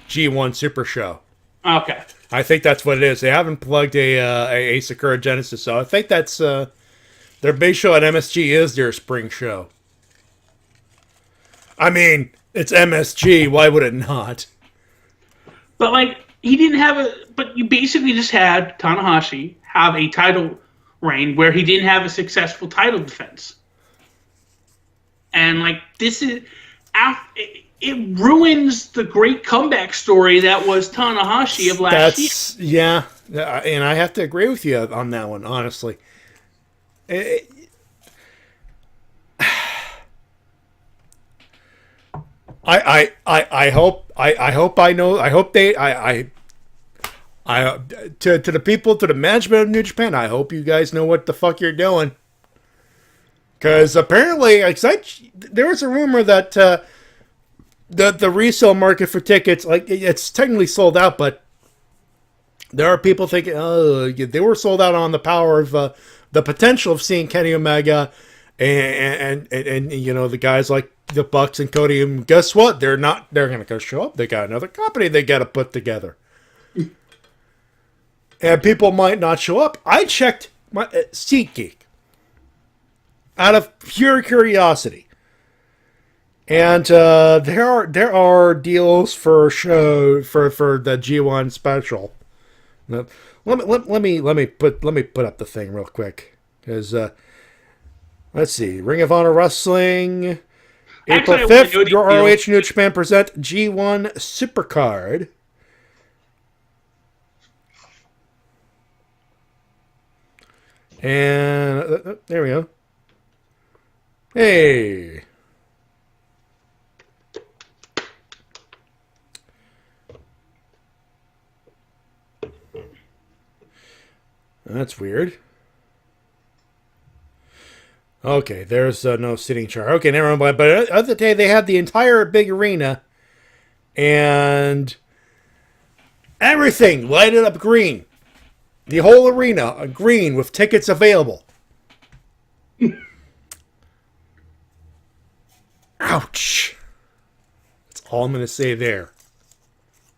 G1 Super Show. Okay. I think that's what it is. They haven't plugged a Sakura Genesis, so I think that's their big show at MSG is their spring show. I mean, it's MSG. Why would it not? But like, he didn't have but you basically just had Tanahashi have a title reign where he didn't have a successful title defense. And like, this is, it ruins the great comeback story that was Tanahashi of last year. Yeah, and I have to agree with you on that one, honestly. I hope to the people, to the management of New Japan, I hope you guys know what the fuck you're doing. Because apparently, there was a rumor that the resale market for tickets, like, it's technically sold out, but there are people thinking, oh, they were sold out on the power of the potential of seeing Kenny Omega and you know, the guys like the Bucks and Cody. And guess what? They're going to go show up. They got another company they got to put together. And people might not show up. I checked my SeatGeek out of pure curiosity, and there are deals for the G1 special. Let me put up the thing real quick, because let's see, Ring of Honor Wrestling, April 5th, your ROH New Japan present G1 Supercard. And there we go. Hey. That's weird. Okay, there's no sitting chart. Okay, never mind. But the other day they had the entire big arena and everything lighted up green. The whole arena green with tickets available. Ouch. That's all I'm going to say there.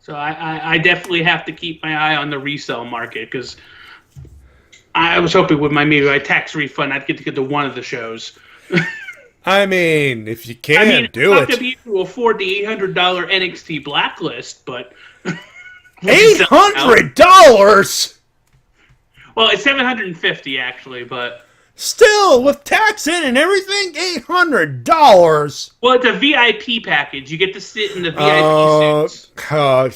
So I definitely have to keep my eye on the resale market, because I was hoping with maybe my tax refund I'd get to one of the shows. I mean, if you can, do I'm it. not going to be able to afford the $800 NXT Blacklist, but $800? Well, it's $750 actually, but still, with tax in and everything, $800. Well, it's a VIP package. You get to sit in the VIP suits. God,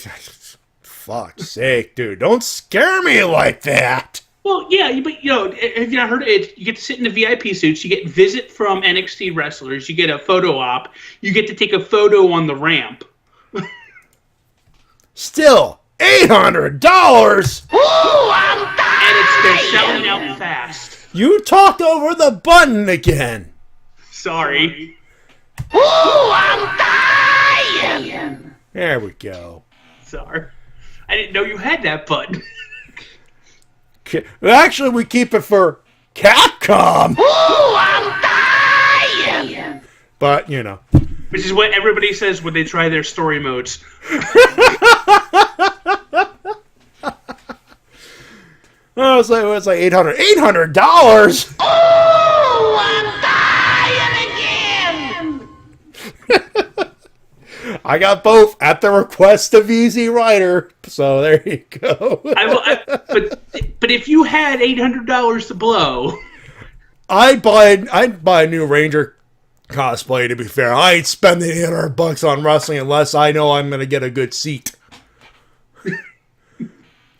fuck's sake, dude! Don't scare me like that. Well, yeah, but you know, have you not heard it? You get to sit in the VIP suits. You get visit from NXT wrestlers. You get a photo op. You get to take a photo on the ramp. Still, $800. Ooh, I'm dying! And they're selling out fast. You talked over the button again. Sorry. Ooh, I'm dying! There we go. Sorry. I didn't know you had that button. Actually, we keep it for Capcom. Ooh, I'm dying! But, you know. Which is what everybody says when they try their story modes. Oh, it's like $800. $800? Ooh, I'm dying again! I got both at the request of Easy Rider, so there you go. But if you had $800 to blow, I'd buy a new Ranger cosplay. To be fair, I ain't spending $800 on wrestling unless I know I'm gonna get a good seat.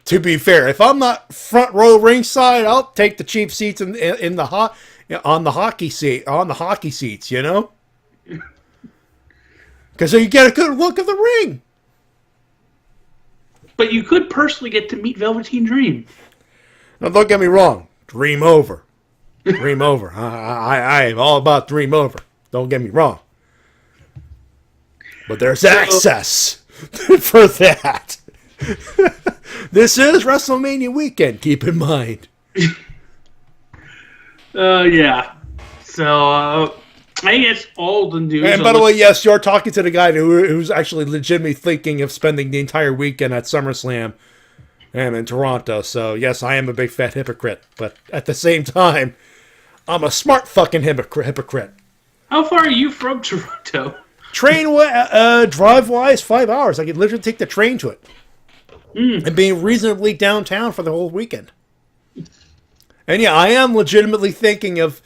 To be fair, if I'm not front row ringside, I'll take the cheap seats on the hockey seats, you know, because you get a good look of the ring. But you could personally get to meet Velveteen Dream. Now, don't get me wrong, Dream over, Dream over. I am all about Dream over. Don't get me wrong, but there's access for that. This is WrestleMania weekend, keep in mind. Yeah. So, I think that's all the news. And by the way, yes, you're talking to the guy who's actually legitimately thinking of spending the entire weekend at SummerSlam and in Toronto. So, yes, I am a big fat hypocrite. But at the same time, I'm a smart fucking hypocrite. How far are you from Toronto? Train drive-wise, 5 hours. I could literally take the train to it. And being reasonably downtown for the whole weekend. And yeah, I am legitimately thinking of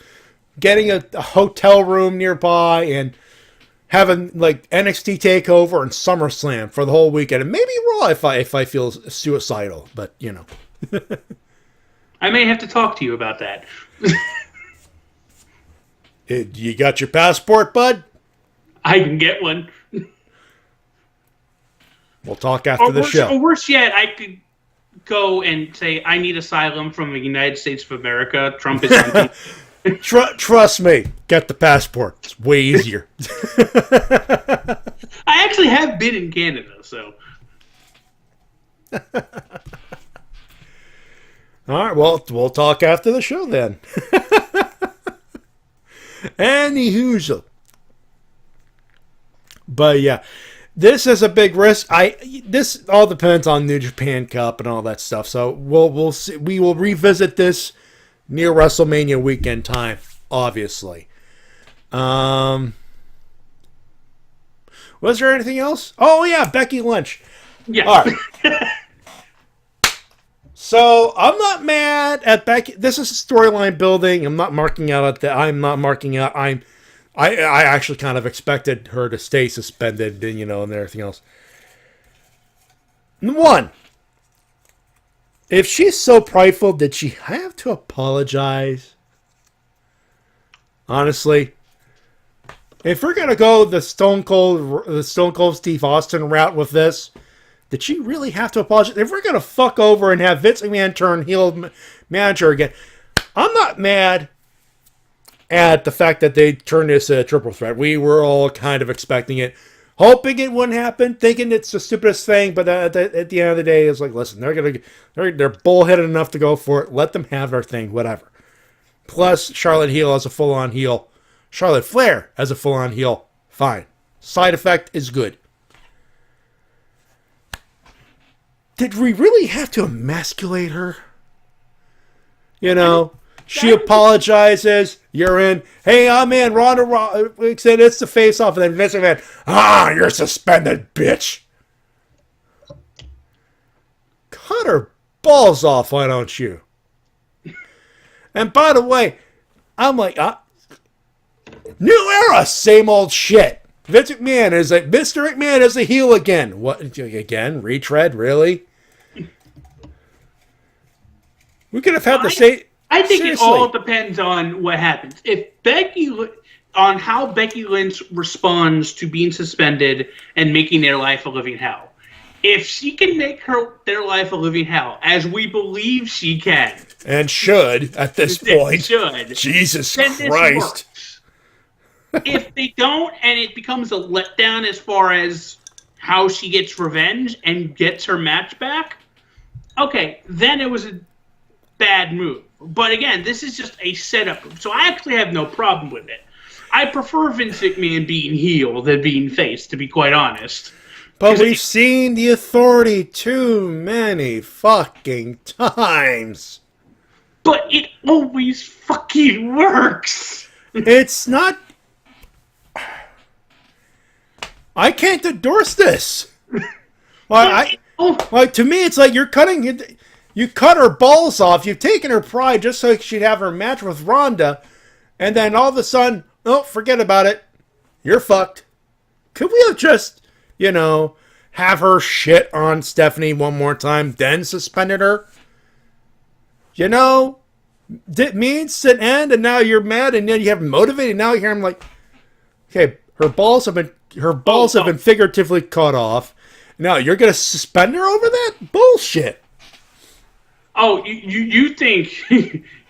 getting a hotel room nearby and having like NXT TakeOver and SummerSlam for the whole weekend. And maybe Raw if I feel suicidal. But, you know. I may have to talk to you about that. You got your passport, bud? I can get one. We'll talk after the show. Or worse yet, I could go and say, I need asylum from the United States of America. Trump is on Trust me. Get the passport. It's way easier. I actually have been in Canada, so. All right, well, we'll talk after the show then. Anywho. But yeah, this is a big risk. This all depends on New Japan Cup and all that stuff. So we'll see. We will revisit this near WrestleMania weekend time, obviously. Was there anything else? Oh yeah, Becky Lynch. Yeah. All right. So I'm not mad at Becky. This is storyline building. I'm not marking out at that. I'm not marking out. I actually kind of expected her to stay suspended, and and everything else. One, if she's so prideful, did she have to apologize? Honestly, if we're gonna go the Stone Cold Steve Austin route with this, did she really have to apologize? If we're gonna fuck over and have Vince McMahon turn heel manager again, I'm not mad at the fact that they turned this a triple threat. We were all kind of expecting it, hoping it wouldn't happen, thinking it's the stupidest thing. But at the end of the day, it's like, listen, they're bullheaded enough to go for it. Let them have their thing, whatever. Plus, Charlotte heel as a full-on heel. Charlotte Flair as a full-on heel. Fine. Side effect is good. Did we really have to emasculate her? She apologizes. You're in. Hey, I'm in. Ronda said it's the face-off. And then Vince McMahon, you're suspended, bitch. Cut her balls off, why don't you? And by the way, I'm like, new era, same old shit. Vince McMahon is Mr. McMahon is a heel again. What again? Retread, really? We could have had the same. I think it all depends on what happens. On how Becky Lynch responds to being suspended and making their life a living hell. If she can make their life a living hell, as we believe she can. And should, at this point. Should. Jesus Christ. If they don't, and it becomes a letdown as far as how she gets revenge and gets her match back, okay, then it was a bad move. But again, this is just a setup move, so I actually have no problem with it. I prefer Vince McMahon being heel than being face, to be quite honest. But we've seen the Authority too many fucking times. But it always fucking works. It's not... I can't endorse this. To me, it's like you're cutting... You cut her balls off. You've taken her pride just so she'd have her match with Ronda. And then all of a sudden, forget about it. You're fucked. Could we have just, have her shit on Stephanie one more time, then suspended her? It means an end, and now you're mad, and then you have motivated. Now I'm like, okay, her balls have been figuratively cut off. Now you're gonna suspend her over that bullshit. Oh, you think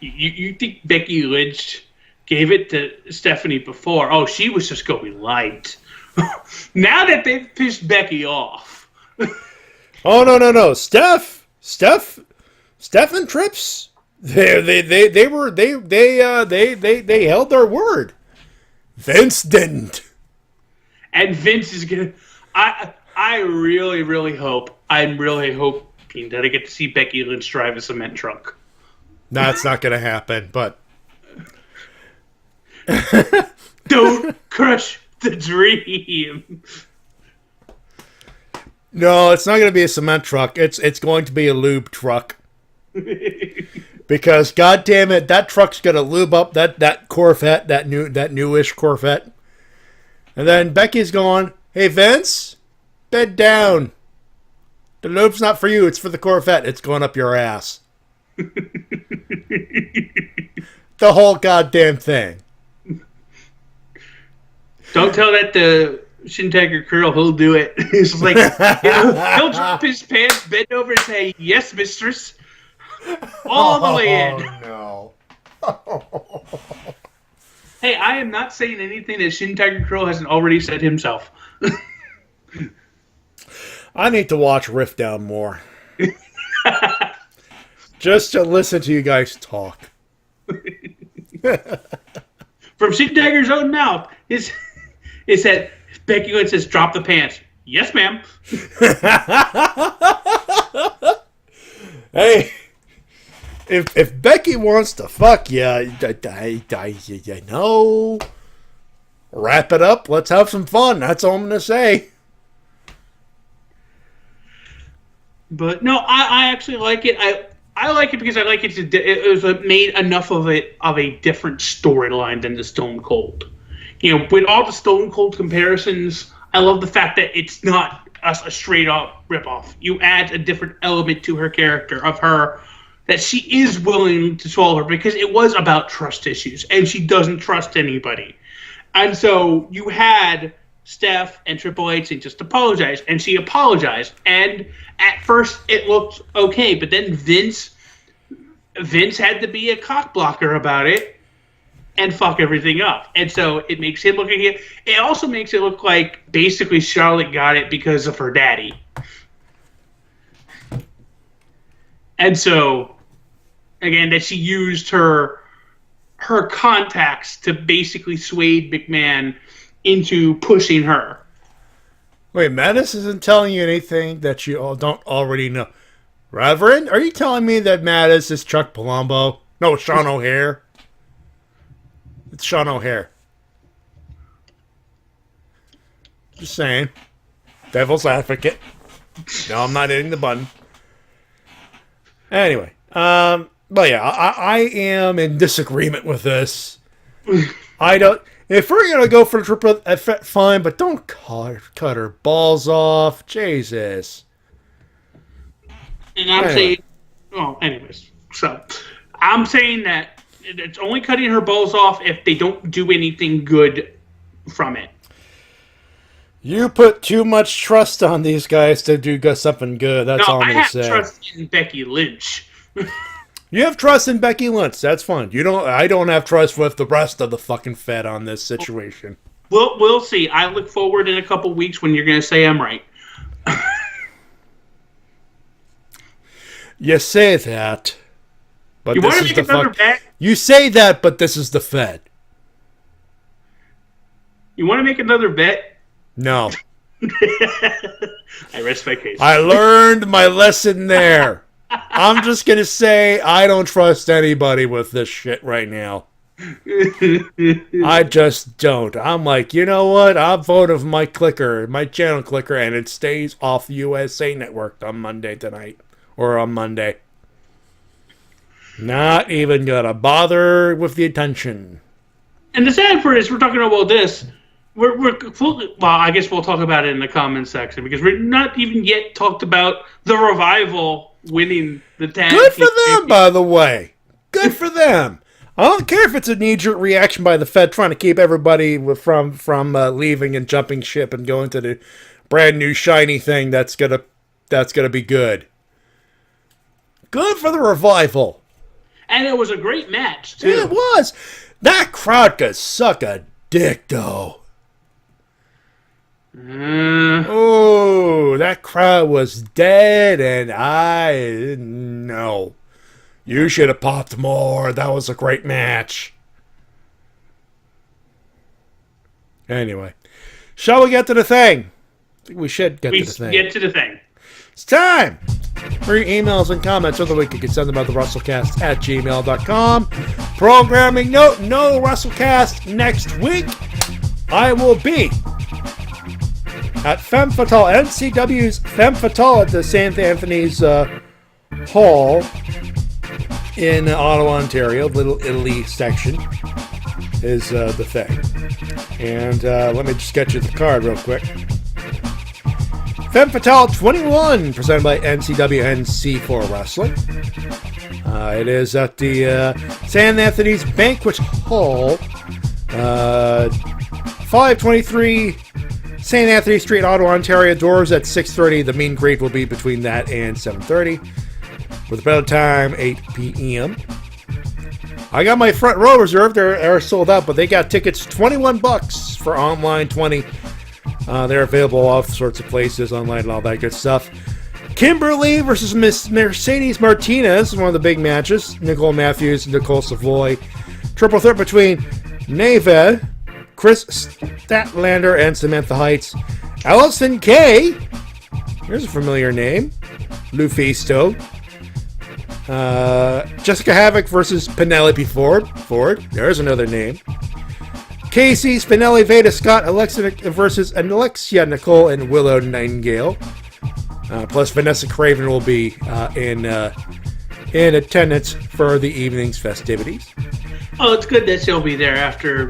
you think Becky Lynch gave it to Stephanie before? Oh, she was just going light. Now that they've pissed Becky off. Oh no. Steph and Trips. They held their word. Vince didn't. And Vince is gonna. I really hope. I'm really hoping that I get to see Becky Lynch drive a cement truck. That's not going to happen. But don't crush the dream. No, it's not going to be a cement truck. It's going to be a lube truck. Because goddamn it, that truck's going to lube up that Corvette, that newish Corvette. And then Becky's going, "Hey Vince, bed down. The lube's not for you, it's for the Corvette. It's going up your ass." The whole goddamn thing. Don't tell that to Shintiger Curl, he'll do it. It's like he'll drop his pants, bend over and say, "Yes, mistress." All the way in. No. Hey, I am not saying anything that Shintiger Curl hasn't already said himself. I need to watch Riff Down more. Just to listen to you guys talk. From Shintiger's own mouth, it said, Becky Lynch says, "Drop the pants." "Yes, ma'am." Hey, if Becky wants to fuck you, know, wrap it up. Let's have some fun. That's all I'm gonna say. But no, I actually like it. I like it because I like it. It was made enough of it of a different storyline than the Stone Cold. You know, with all the Stone Cold comparisons, I love the fact that it's not a straight up ripoff. You add a different element to her character of her that she is willing to swallow her because it was about trust issues and she doesn't trust anybody. And so you had Steph and Triple H and just apologize, and she apologized. And at first it looked okay, but then Vince had to be a cock blocker about it and fuck everything up. And so it makes him look like it also makes it look like basically Charlotte got it because of her daddy. And so again, that she used her contacts to basically sway McMahon into pushing her. Wait, Mattis isn't telling you anything that you all don't already know. Reverend, are you telling me that Mattis is Chuck Palumbo? No, Sean O'Hare. It's Sean O'Hare. Just saying. Devil's advocate. No, I'm not hitting the button. Anyway, but yeah, I am in disagreement with this. I don't. If we're gonna go for a triple threat, fine, but don't cut her balls off. Jesus. And I'm saying, well, anyways, so I'm saying that it's only cutting her balls off if they don't do anything good from it. You put too much trust on these guys to do something good. That's all I'm gonna say. I have trust in Becky Lynch. You have trust in Becky Lynch. That's fine. I don't have trust with the rest of the fucking Fed on this situation. We'll see. I look forward in a couple weeks when you're going to say I'm right. You say that, but you this want to is make the another bet? You say that, but this is the Fed. You want to make another bet? No. I rest my case. I learned my lesson there. I'm just going to say I don't trust anybody with this shit right now. I just don't. I'm like, you know what? I'll vote of my channel clicker, and it stays off the USA Network on Monday tonight. Or on Monday. Not even going to bother with the attention. And the sad part is we're talking about this. We're fully, well, I guess we'll talk about it in the comments section because we're not even yet talked about the Revival winning the tag. Good for them, by the way. Good for them. I don't care if it's a knee-jerk reaction by the Fed trying to keep everybody from leaving and jumping ship and going to the brand new shiny thing that's gonna be good. Good for the Revival. And it was a great match too. It was. That crowd could suck a dick, though. Oh, that crowd was dead, and no. You should have popped more. That was a great match. Anyway, shall we get to the thing? I think we should get to the thing. Get to the thing. It's time for your emails and comments of the week. You can send them at thewrestlecast@gmail.com. Programming note, no WrestleCast next week. I will be at Femme Fatale, NCW's Femme Fatale at the St. Anthony's Hall in Ottawa, Ontario. Little Italy section is the thing. And let me just get you the card real quick. Femme Fatale 21, presented by NCW and C4 Wrestling. It is at the St. Anthony's Banquet Hall, 523 St. Anthony Street, Ottawa, Ontario. Doors at 6:30. The meet and greet will be between that and 7:30. With a better time, 8 p.m. I got my front row reserved. They're sold out, but they got tickets $21 for online, 20. They're available all sorts of places online and all that good stuff. Kimberly versus Miss Mercedes Martinez, one of the big matches. Nicole Matthews and Nicole Savoy. Triple threat between Neve, Chris Statlander, and Samantha Heights. Allison Kay. Here's a familiar name. Lufisto. Jessica Havoc versus Penelope Ford. There's another name. Kasey, Spinelli, Veda, Scott, Alexa versus Alexia Nicole, and Willow Nightingale. Plus Vanessa Craven will be in attendance for the evening's festivities. Oh, it's good that she'll be there after,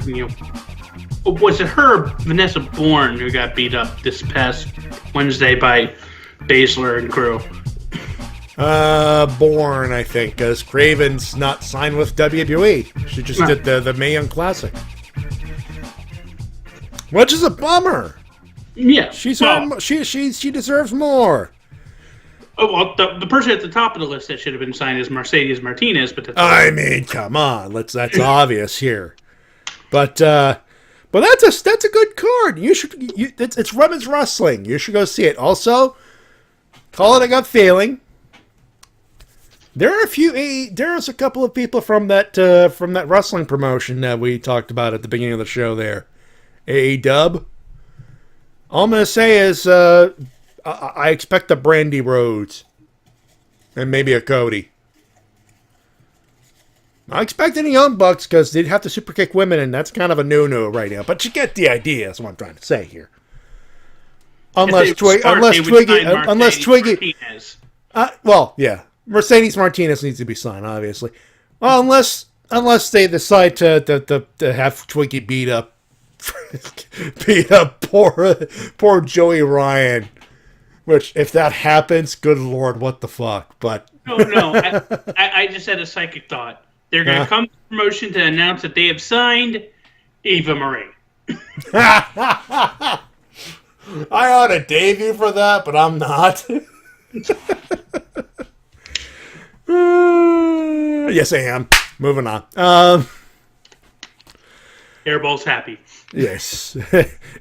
was it her, Vanessa Bourne, who got beat up this past Wednesday by Baszler and crew? Bourne, I think, because Craven's not signed with WWE. She just did the Mae Young Classic. Which is a bummer. Yeah. She deserves more. Oh, well, the person at the top of the list that should have been signed is Mercedes Martinez, but that's come on, that's obvious here. But that's a good card. It's women's wrestling. You should go see it. Also, call it a gut feeling. There's a couple of people from that wrestling promotion that we talked about at the beginning of the show there. AEW. All I'm going to say is I expect a Brandy Rhodes. And maybe a Cody. I expect any Young Bucks because they'd have to super kick women, and that's kind of a no-no right now. But you get the idea, is what I'm trying to say here. Unless Twiggy... well, yeah. Mercedes Martinez needs to be signed, obviously. Well, unless they decide to have Twiggy beat up poor Joey Ryan. Which, if that happens, good Lord, what the fuck? But no, I just had a psychic thought. They're going to come to promotion to announce that they have signed Eva Marie. I ought to dave you for that, but I'm not. Yes, I am. Moving on. Airball's happy. Yes.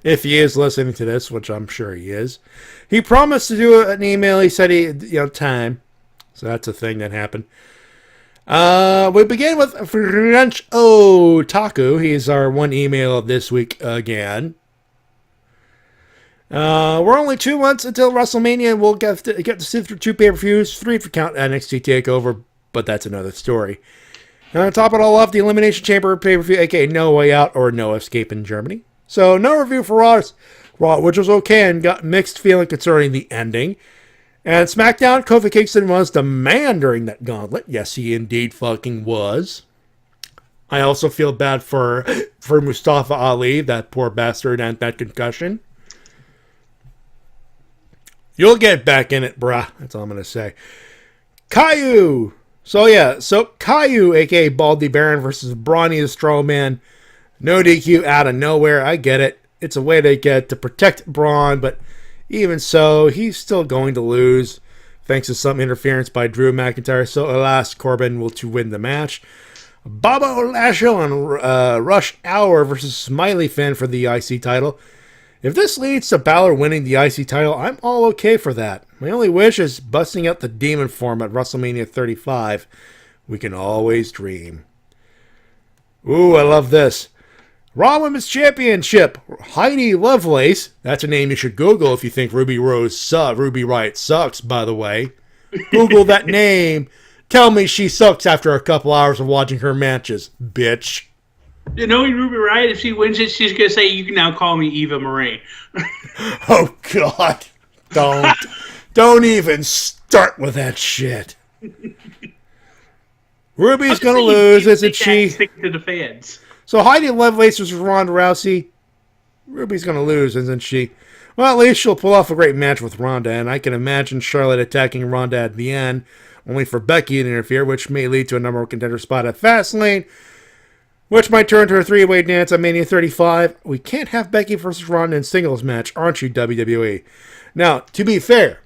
If he is listening to this, which I'm sure he is. He promised to do an email. He said time. So that's a thing that happened. We begin with French Otaku. He's our one email of this week again. We're only 2 months until WrestleMania. We'll get to see through 2 pay-per-views, 3 for count NXT TakeOver, but that's another story. And on top of it all off, the Elimination Chamber pay-per-view, aka No Way Out or No Escape in Germany. So no review for Raw, which was okay and got mixed feeling concerning the ending. And SmackDown, Kofi Kingston was the man during that gauntlet. Yes, he indeed fucking was. I also feel bad for Mustafa Ali, that poor bastard, and that concussion. You'll get back in it, brah. That's all I'm going to say. Caillou. So Caillou, a.k.a. Baldy Baron versus Brawny the Strowman. No DQ out of nowhere. I get it. It's a way they get to protect Braun, but even so, he's still going to lose thanks to some interference by Drew McIntyre. So alas, Corbin will to win the match. Baba Lashley and Rush Hour versus Smiley Finn for the IC title. If this leads to Balor winning the IC title, I'm all okay for that. My only wish is busting out the demon form at WrestleMania 35. We can always dream. Ooh, I love this. Raw Women's Championship, Heidi Lovelace. That's a name you should Google if you think Ruby Riott sucks, by the way. Google that name. Tell me she sucks after a couple hours of watching her matches, bitch. You know, Ruby Riott, if she wins it, she's going to say, you can now call me Eva Marie. Oh, God. Don't even start with that shit. Ruby's going to lose, isn't she? Stick to the fans. So Heidi Lovelace versus Ronda Rousey. Ruby's going to lose, isn't she? Well, at least she'll pull off a great match with Ronda, and I can imagine Charlotte attacking Ronda at the end, only for Becky to interfere, which may lead to a number one contender spot at Fastlane, which might turn to a three-way dance at Mania 35. We can't have Becky versus Ronda in singles match, aren't you, WWE? Now, to be fair,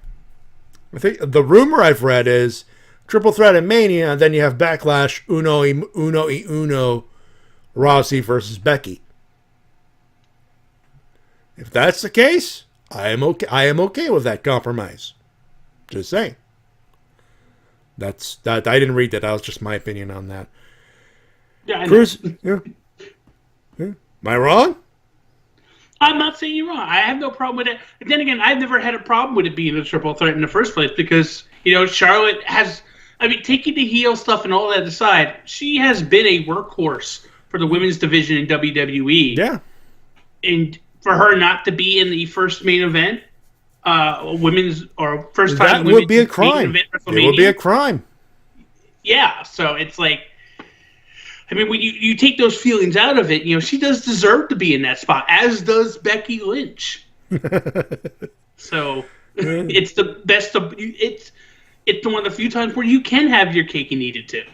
I think the rumor I've read is triple threat at Mania, and then you have Backlash, Uno, Rousey versus Becky. If that's the case, I am okay with that compromise. Just saying. That's that. I didn't read that. That was just my opinion on that. Yeah, Cruz, yeah. Am I wrong? I'm not saying you're wrong. I have no problem with it. But then again, I've never had a problem with it being a triple threat in the first place because, you know, Charlotte has, I mean, taking the heel stuff and all that aside, she has been a workhorse for the women's division in WWE. Yeah. And for her not to be in the first main event, women's or first time that would be a crime. It would be a crime. Yeah, so it's like, I mean, when you take those feelings out of it, you know, she does deserve to be in that spot, as does Becky Lynch. So it's the best of it's one of the few times where you can have your cake and eat it too.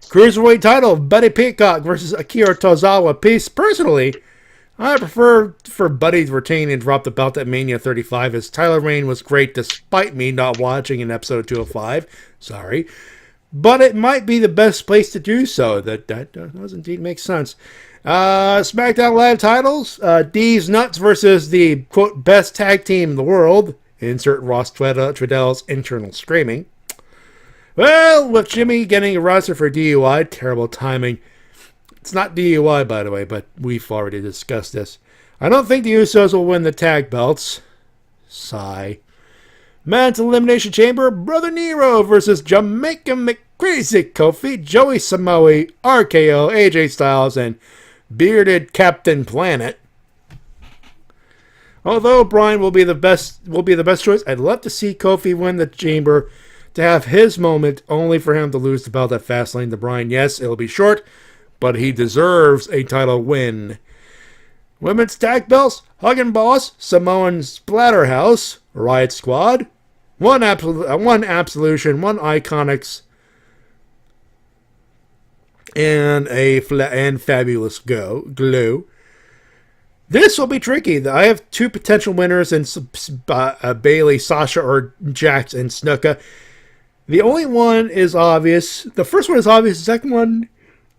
Cruiserweight title, Buddy Peacock versus Akira Tozawa. Personally, I prefer for Buddy to retain and drop the belt at Mania 35, as Tyler Rayne was great despite me not watching an episode of 205. Sorry. But it might be the best place to do so. That does indeed make sense. SmackDown Live titles, D's Nuts versus the, quote, best tag team in the world. Insert Ross Tweddell's internal screaming. Well, with Jimmy getting arrested for DUI, terrible timing. It's not DUI, by the way, but we've already discussed this. I don't think the Usos will win the tag belts. Sigh. Men's Elimination Chamber, Brother Nero versus Jamaica McCrazy Kofi, Joey Samoa, RKO, AJ Styles, and Bearded Captain Planet. Although Bryan will be the best choice, I'd love to see Kofi win the Chamber to have his moment, only for him to lose the belt at Fastlane to Bryan. Yes, it'll be short, but he deserves a title win. Women's tag belts, Huggin' Boss, Samoan Splatterhouse, Riot Squad, one Absolution, one Iconics, and Fabulous Glue. This will be tricky. I have two potential winners in Bayley, Sasha, or Jax and Snuka. The only one is obvious. The first one is obvious. The second one,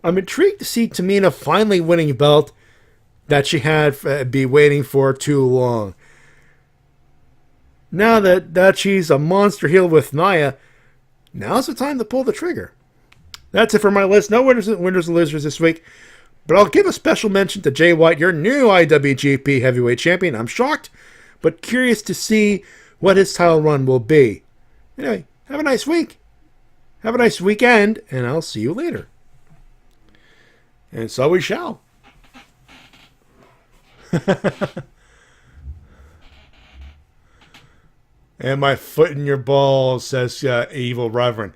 I'm intrigued to see Tamina finally winning a belt that she had be waiting for too long. Now that she's a monster heel with Nia, now's the time to pull the trigger. That's it for my list. No winners and losers this week. But I'll give a special mention to Jay White, your new IWGP Heavyweight Champion. I'm shocked, but curious to see what his title run will be. Anyway, have a nice week. Have a nice weekend, and I'll see you later. And so we shall. And my foot in your balls, says evil Reverend.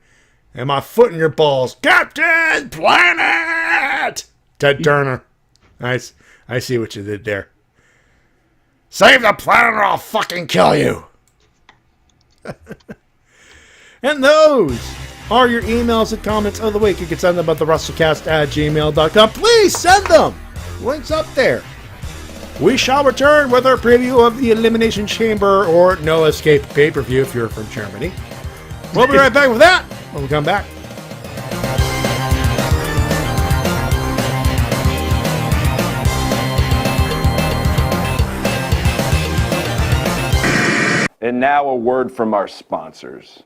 And my foot in your balls, Captain Planet! Ted Turner. Nice. I see what you did there. Save the planet or I'll fucking kill you. And those are your emails and comments of the week. You can send them at the Wrestle-Cast@gmail.com. Please send them. Links up there. We shall return with our preview of the Elimination Chamber or No Escape pay-per-view if you're from Germany. We'll be right back with that when we come back. And now a word from our sponsors.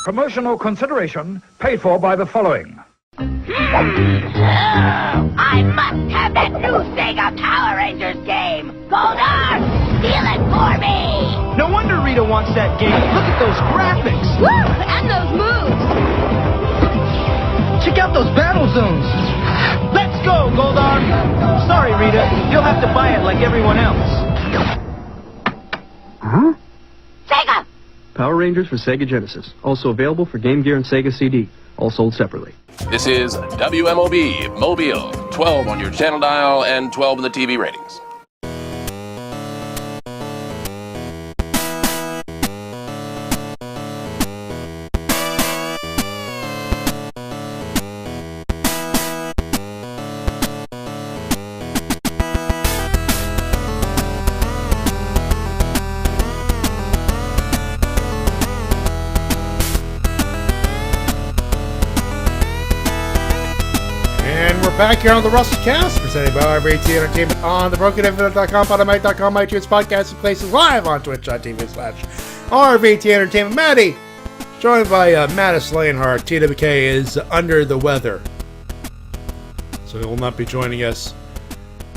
Promotional consideration paid for by the following. I must have that new Sega Power Rangers game. Goldar, steal it for me. No wonder Rita wants that game. Look at those graphics. Woo, and those moves. Check out those battle zones. Let's go, Goldar. Sorry, Rita. You'll have to buy it like everyone else. Huh? Sega. Power Rangers for Sega Genesis. Also available for Game Gear and Sega CD. All sold separately. This is WMOB Mobile. 12 on your channel dial and 12 in the TV ratings. Back here on the Wrestle-Cast, presented by RVT Entertainment on the BrokenInfinite.com, Podomatic.com, iTunes, podcasts, and places live on Twitch.tv/RVT Entertainment. Matty, joined by Mattis Leonhart. TWK is under the weather, so he will not be joining us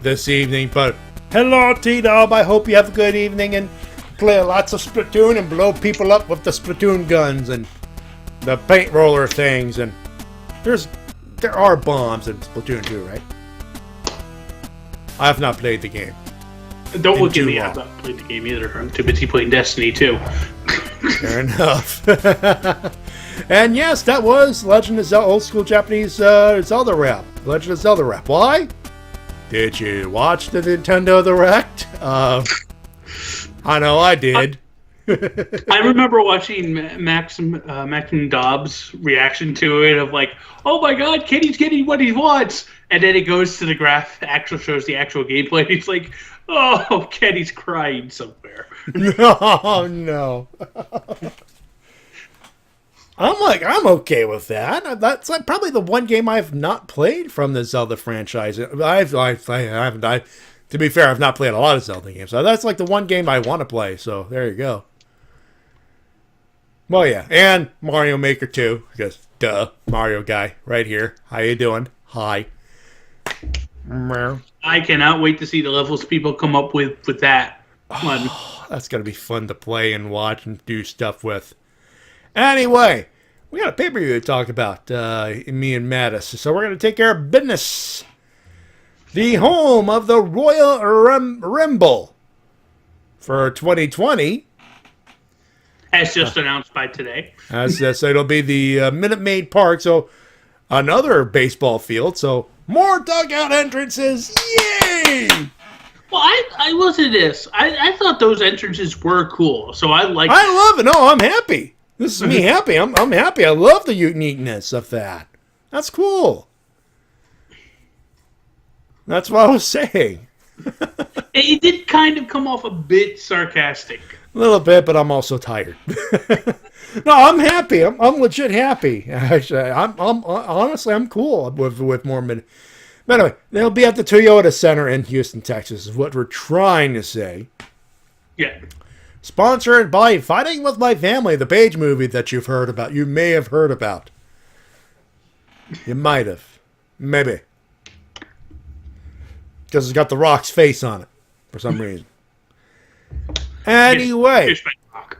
this evening. But hello, T-Dub. I hope you have a good evening and play lots of Splatoon and blow people up with the Splatoon guns and the paint roller things. And there are bombs in Splatoon 2, right? I have not played the game. Don't look at me. I've not played the game either. I'm too busy playing Destiny 2. Fair enough. And yes, that was Legend of Zelda, old school Japanese Zelda rap. Legend of Zelda rap. Why? Did you watch the Nintendo Direct? I know I did. I remember watching Maxim Dobbs' reaction to it of like, oh my god, Kenny's getting what he wants. And then it goes to the shows the actual gameplay. And he's like, oh, Kenny's crying somewhere. Oh, no. I'm okay with that. That's like probably the one game I've not played from the Zelda franchise. To be fair, I've not played a lot of Zelda games. So that's like the one game I want to play. So there you go. Well, yeah, and Mario Maker 2, because duh, Mario guy right here. How you doing? Hi. I cannot wait to see the levels people come up with that one. Oh, that's going to be fun to play and watch and do stuff with. Anyway, we got a pay-per-view to talk about, me and Mattis, so we're going to take care of business. The home of the Royal Rumble for 2020. As just announced by today. So it'll be the Minute Maid Park, so another baseball field, so more dugout entrances. Yay! Well, I will say this. I thought those entrances were cool, so I like. I love it. No, I'm happy. This is me happy. I'm happy. I love the uniqueness of that. That's cool. That's what I was saying. It did kind of come off a bit sarcastic. A little bit, but I'm also tired. No, I'm happy. I'm legit happy. Actually, I'm honestly, I'm cool with more minutes. But anyway, they'll be at the Toyota Center in Houston, Texas, is what we're trying to say. Yeah. Sponsored by Fighting With My Family, the Page movie that you've heard about. You may have heard about. You might have. Maybe. Because it's got The Rock's face on it for some reason. Anyway. Here's my Rock.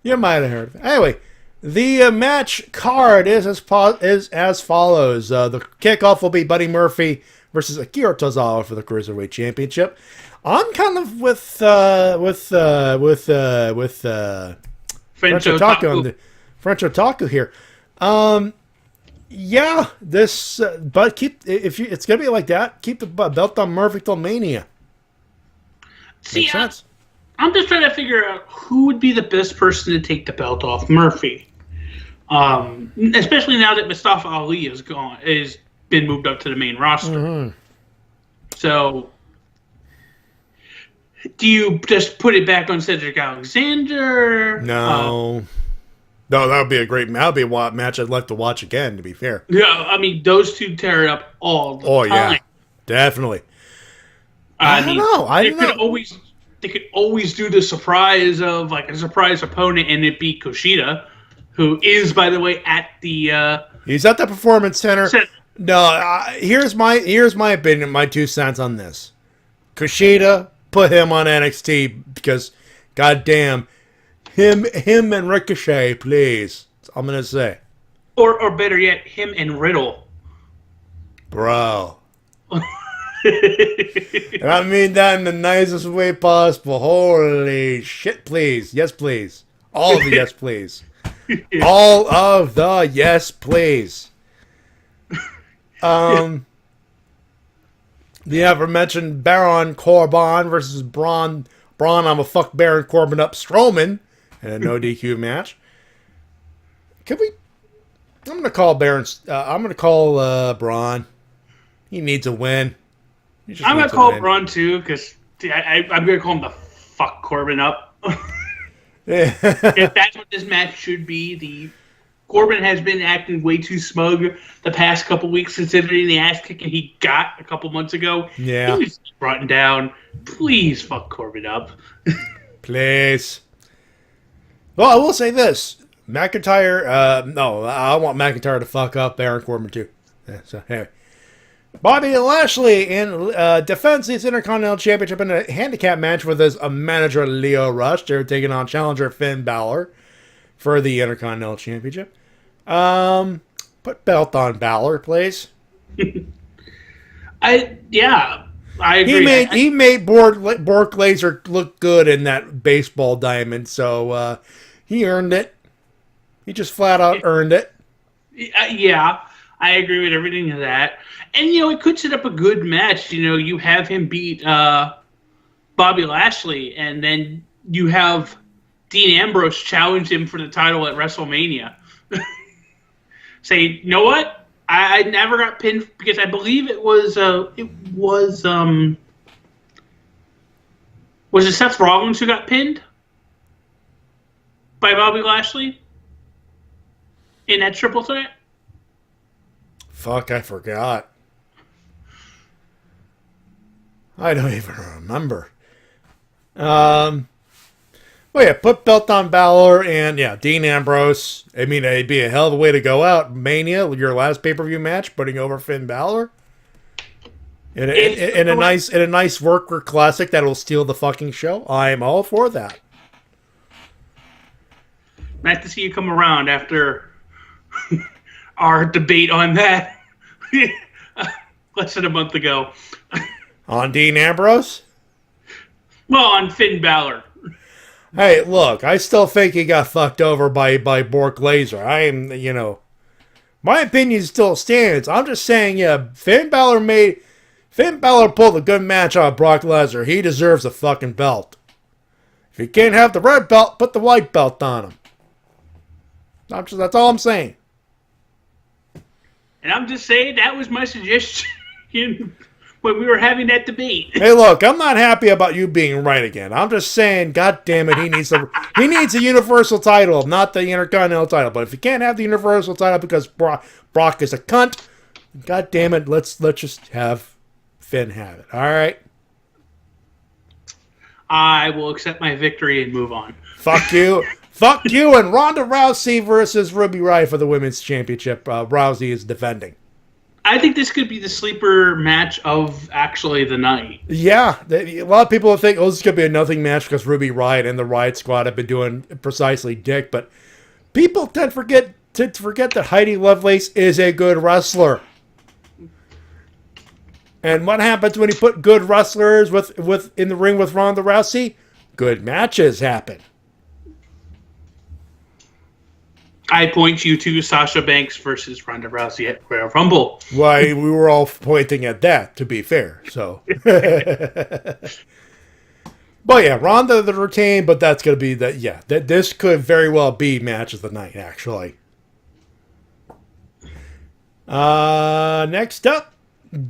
You might have heard of it. Anyway, the match card is as follows. The kickoff will be Buddy Murphy versus Akira Tozawa for the Cruiserweight Championship. I'm kind of with French Otaku here. Yeah, this but it's gonna be like that. Keep the belt on Murphy till Mania. See, I'm just trying to figure out who would be the best person to take the belt off Murphy. Especially now that Mustafa Ali is been moved up to the main roster. Mm-hmm. So, do you just put it back on Cedric Alexander? No. No, that would be a great match. That would be a match I'd like to watch again, to be fair. Yeah, I mean, those two tear it up all the time. Oh, yeah. Definitely. I don't know. They could always do the surprise of, like, a surprise opponent and it beat Kushida, who is, by the way, at the... He's at the Performance Center. No, here's my opinion, my 2 cents on this. Kushida, put him on NXT because, goddamn, him and Ricochet, please. That's all I'm gonna say. Or better yet, him and Riddle. Bro. And I mean that in the nicest way possible. Holy shit, please. Yes, please. All of the yes, please. All of the yes, please. The aforementioned Baron Corbin versus Braun. I'm gonna fuck Baron Corbin up Strowman in a no DQ match. Can we? I'm gonna call Braun. He needs a win. I'm gonna call Braun too because I'm gonna call him the fuck Corbin up. If that's what this match should be, Corbin has been acting way too smug the past couple weeks, considering the ass kicking he got a couple months ago. Yeah, he was brought down. Please fuck Corbin up. Please. Well, I will say this: McIntyre. No, I want McIntyre to fuck up Baron Corbin too. Yeah, so anyway. Bobby Lashley defends his Intercontinental Championship in a handicap match with his manager Leo Rush. They're taking on challenger Finn Balor for the Intercontinental Championship. Put belt on Balor, please. I agree. He made Bork Laser look good in that baseball diamond, so he earned it. He just flat out earned it. Yeah, I agree with everything of that. And, it could set up a good match. You have him beat Bobby Lashley, and then you have Dean Ambrose challenge him for the title at WrestleMania. Say, you know what? I never got pinned because I believe it was it Seth Rollins who got pinned by Bobby Lashley in that triple threat? Fuck, I forgot. I don't even remember. Well, yeah, put belt on Balor and, Dean Ambrose. I mean, it'd be a hell of a way to go out. Mania, your last pay-per-view match, putting over Finn Balor. In a nice worker classic that'll steal the fucking show. I'm all for that. Nice to see you come around after our debate on that less than a month ago. On Dean Ambrose? Well, on Finn Balor. Hey, look, I still think he got fucked over by Bork Laser. My opinion still stands. I'm just saying, Finn Balor pulled a good match on Brock Lesnar. He deserves a fucking belt. If he can't have the red belt, put the white belt on him. That's all I'm saying. And I'm just saying that was my suggestion when we were having that debate. Hey, look, I'm not happy about you being right again. I'm just saying, God damn it, he needs a Universal title, not the Intercontinental title. But if he can't have the Universal title because Brock is a cunt, God damn it, let's just have Finn have it. All right. I will accept my victory and move on. Fuck you. Fuck you and Ronda Rousey versus Ruby Riott for the women's championship. Rousey is defending. I think this could be the sleeper match of actually the night. Yeah, a lot of people think, this is going to be a nothing match because Ruby Riott and the Riott Squad have been doing precisely dick, but people tend to forget that Heidi Lovelace is a good wrestler. And what happens when you put good wrestlers with in the ring with Ronda Rousey? Good matches happen. I point you to Sasha Banks versus Ronda Rousey at Royal Rumble. Why, we were all pointing at that, to be fair. So, but yeah, Ronda the retain, but that's going to be this could very well be match of the night, actually. Next up,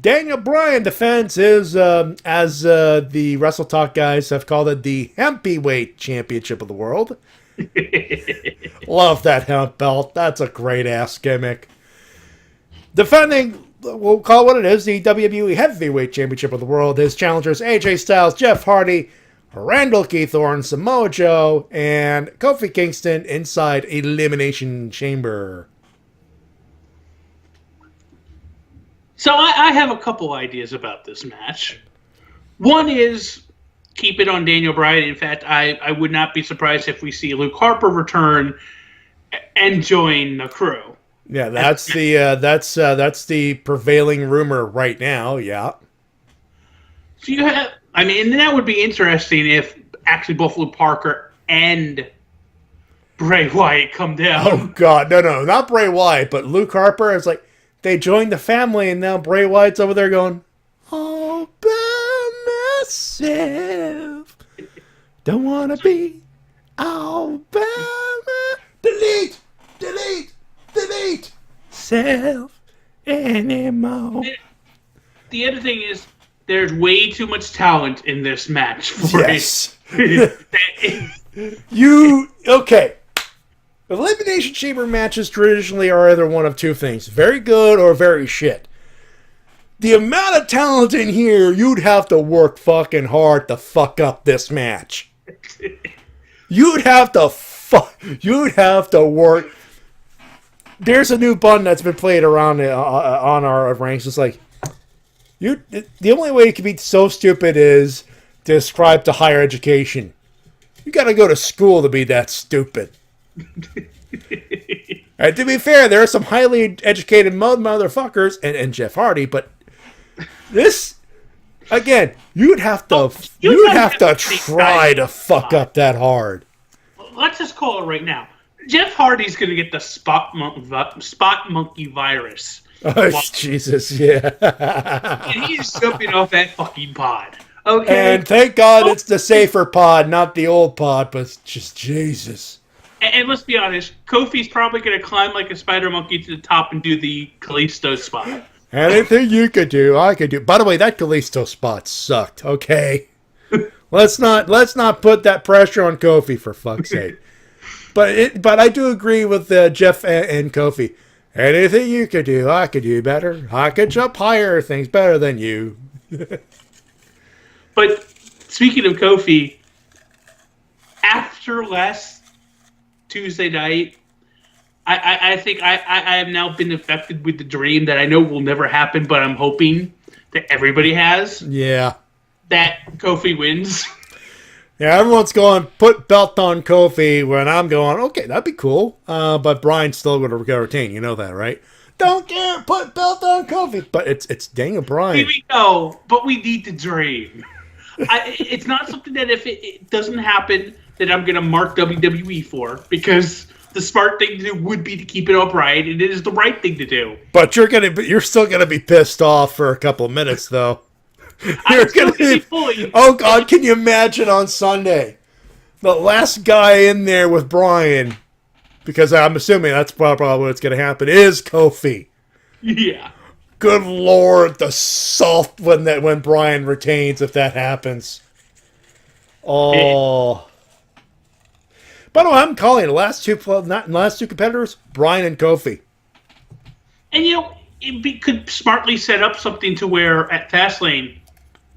Daniel Bryan defends his, as the Wrestle Talk guys have called it, the Heavyweight Championship of the World. Love that hemp belt. That's a great-ass gimmick. Defending, we'll call it what it is, the WWE Heavyweight Championship of the World. His challengers, AJ Styles, Jeff Hardy, Randall Keith Orton, Samoa Joe, and Kofi Kingston inside Elimination Chamber. So I have a couple ideas about this match. One is keep it on Daniel Bryan. In fact, I would not be surprised if we see Luke Harper return and join the crew. Yeah, that's the prevailing rumor right now. Yeah. So you have, and that would be interesting if actually both Luke Parker and Bray Wyatt come down. Oh God, no, not Bray Wyatt, but Luke Harper. It's like they joined the family, and now Bray Wyatt's over there going, all by myself. Don't wanna be all by myself. Delete self anymore. The other thing is, there's way too much talent in this match for yes. it. Okay. Elimination Chamber matches traditionally are either one of two things: very good or very shit. The amount of talent in here, you'd have to work fucking hard to fuck up this match. You'd have to work. There's a new button that's been played around on our ranks. It's like, the only way you can be so stupid is to ascribe to higher education. You gotta go to school to be that stupid. And to be fair, there are some highly educated motherfuckers and Jeff Hardy, but this, again, you'd have to try to fuck up that hard. Let's just call it right now. Jeff Hardy's going to get the spot monkey virus. Oh, Jesus, yeah. And he's jumping off that fucking pod. Okay. And thank God it's the safer pod, not the old pod, but just Jesus. And let's be honest, Kofi's probably going to climb like a spider monkey to the top and do the Kalisto spot. Anything you could do, I could do. By the way, that Kalisto spot sucked, okay? Let's not put that pressure on Kofi, for fuck's sake. But I do agree with Jeff and Kofi. Anything you could do, I could do better. I could jump higher things better than you. But speaking of Kofi, after last Tuesday night, I think I have now been infected with the dream that I know will never happen, but I'm hoping that everybody has. Yeah. That Kofi wins. Yeah, everyone's going, put belt on Kofi, when I'm going, okay, that'd be cool. But Brian's still going to retain. You know that, right? Don't care, put belt on Kofi. But it's Daniel Bryan. Here we go, but we need to dream. It's not something that if it doesn't happen, that I'm going to mark WWE for, because the smart thing to do would be to keep it upright, and it is the right thing to do. But you're still going to be pissed off for a couple of minutes, though. You're gonna be fully. Oh God! Can you imagine on Sunday, the last guy in there with Brian, because I'm assuming that's probably what's going to happen, is Kofi. Yeah. Good Lord, the salt when Brian retains, if that happens. Oh. By the way, I'm calling the last two competitors, Brian and Kofi. And it could smartly set up something to where at Fastlane,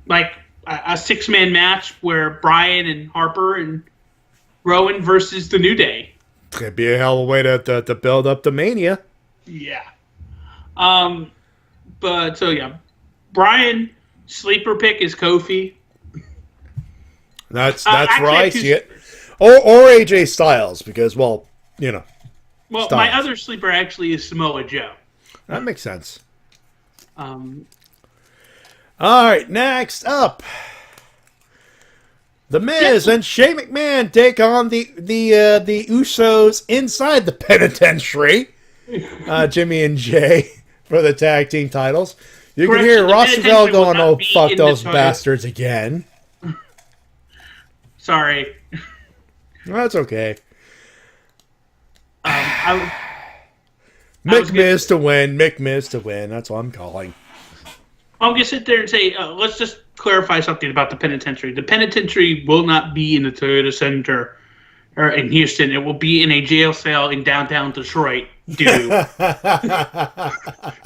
like a 6-man match where Brian and Harper and Rowan versus the New Day. Could be a hell of a way to build up the Mania. Yeah. But so yeah, Brian sleeper pick is Kofi. That's actually, right. Or AJ Styles because Well, Styles. My other sleeper actually is Samoa Joe. That makes sense. All right, next up, The Miz and Shane McMahon take on the Usos inside the penitentiary. Jimmy and Jay for the tag team titles. You can hear Ross Chevelle going, "Oh, fuck those bastards again." Sorry. That's okay. Miz to win. Miz to win. That's what I'm calling. I'm going to sit there and say, let's just clarify something about the penitentiary. The penitentiary will not be in the Toyota Center or in Houston. It will be in a jail cell in downtown Detroit due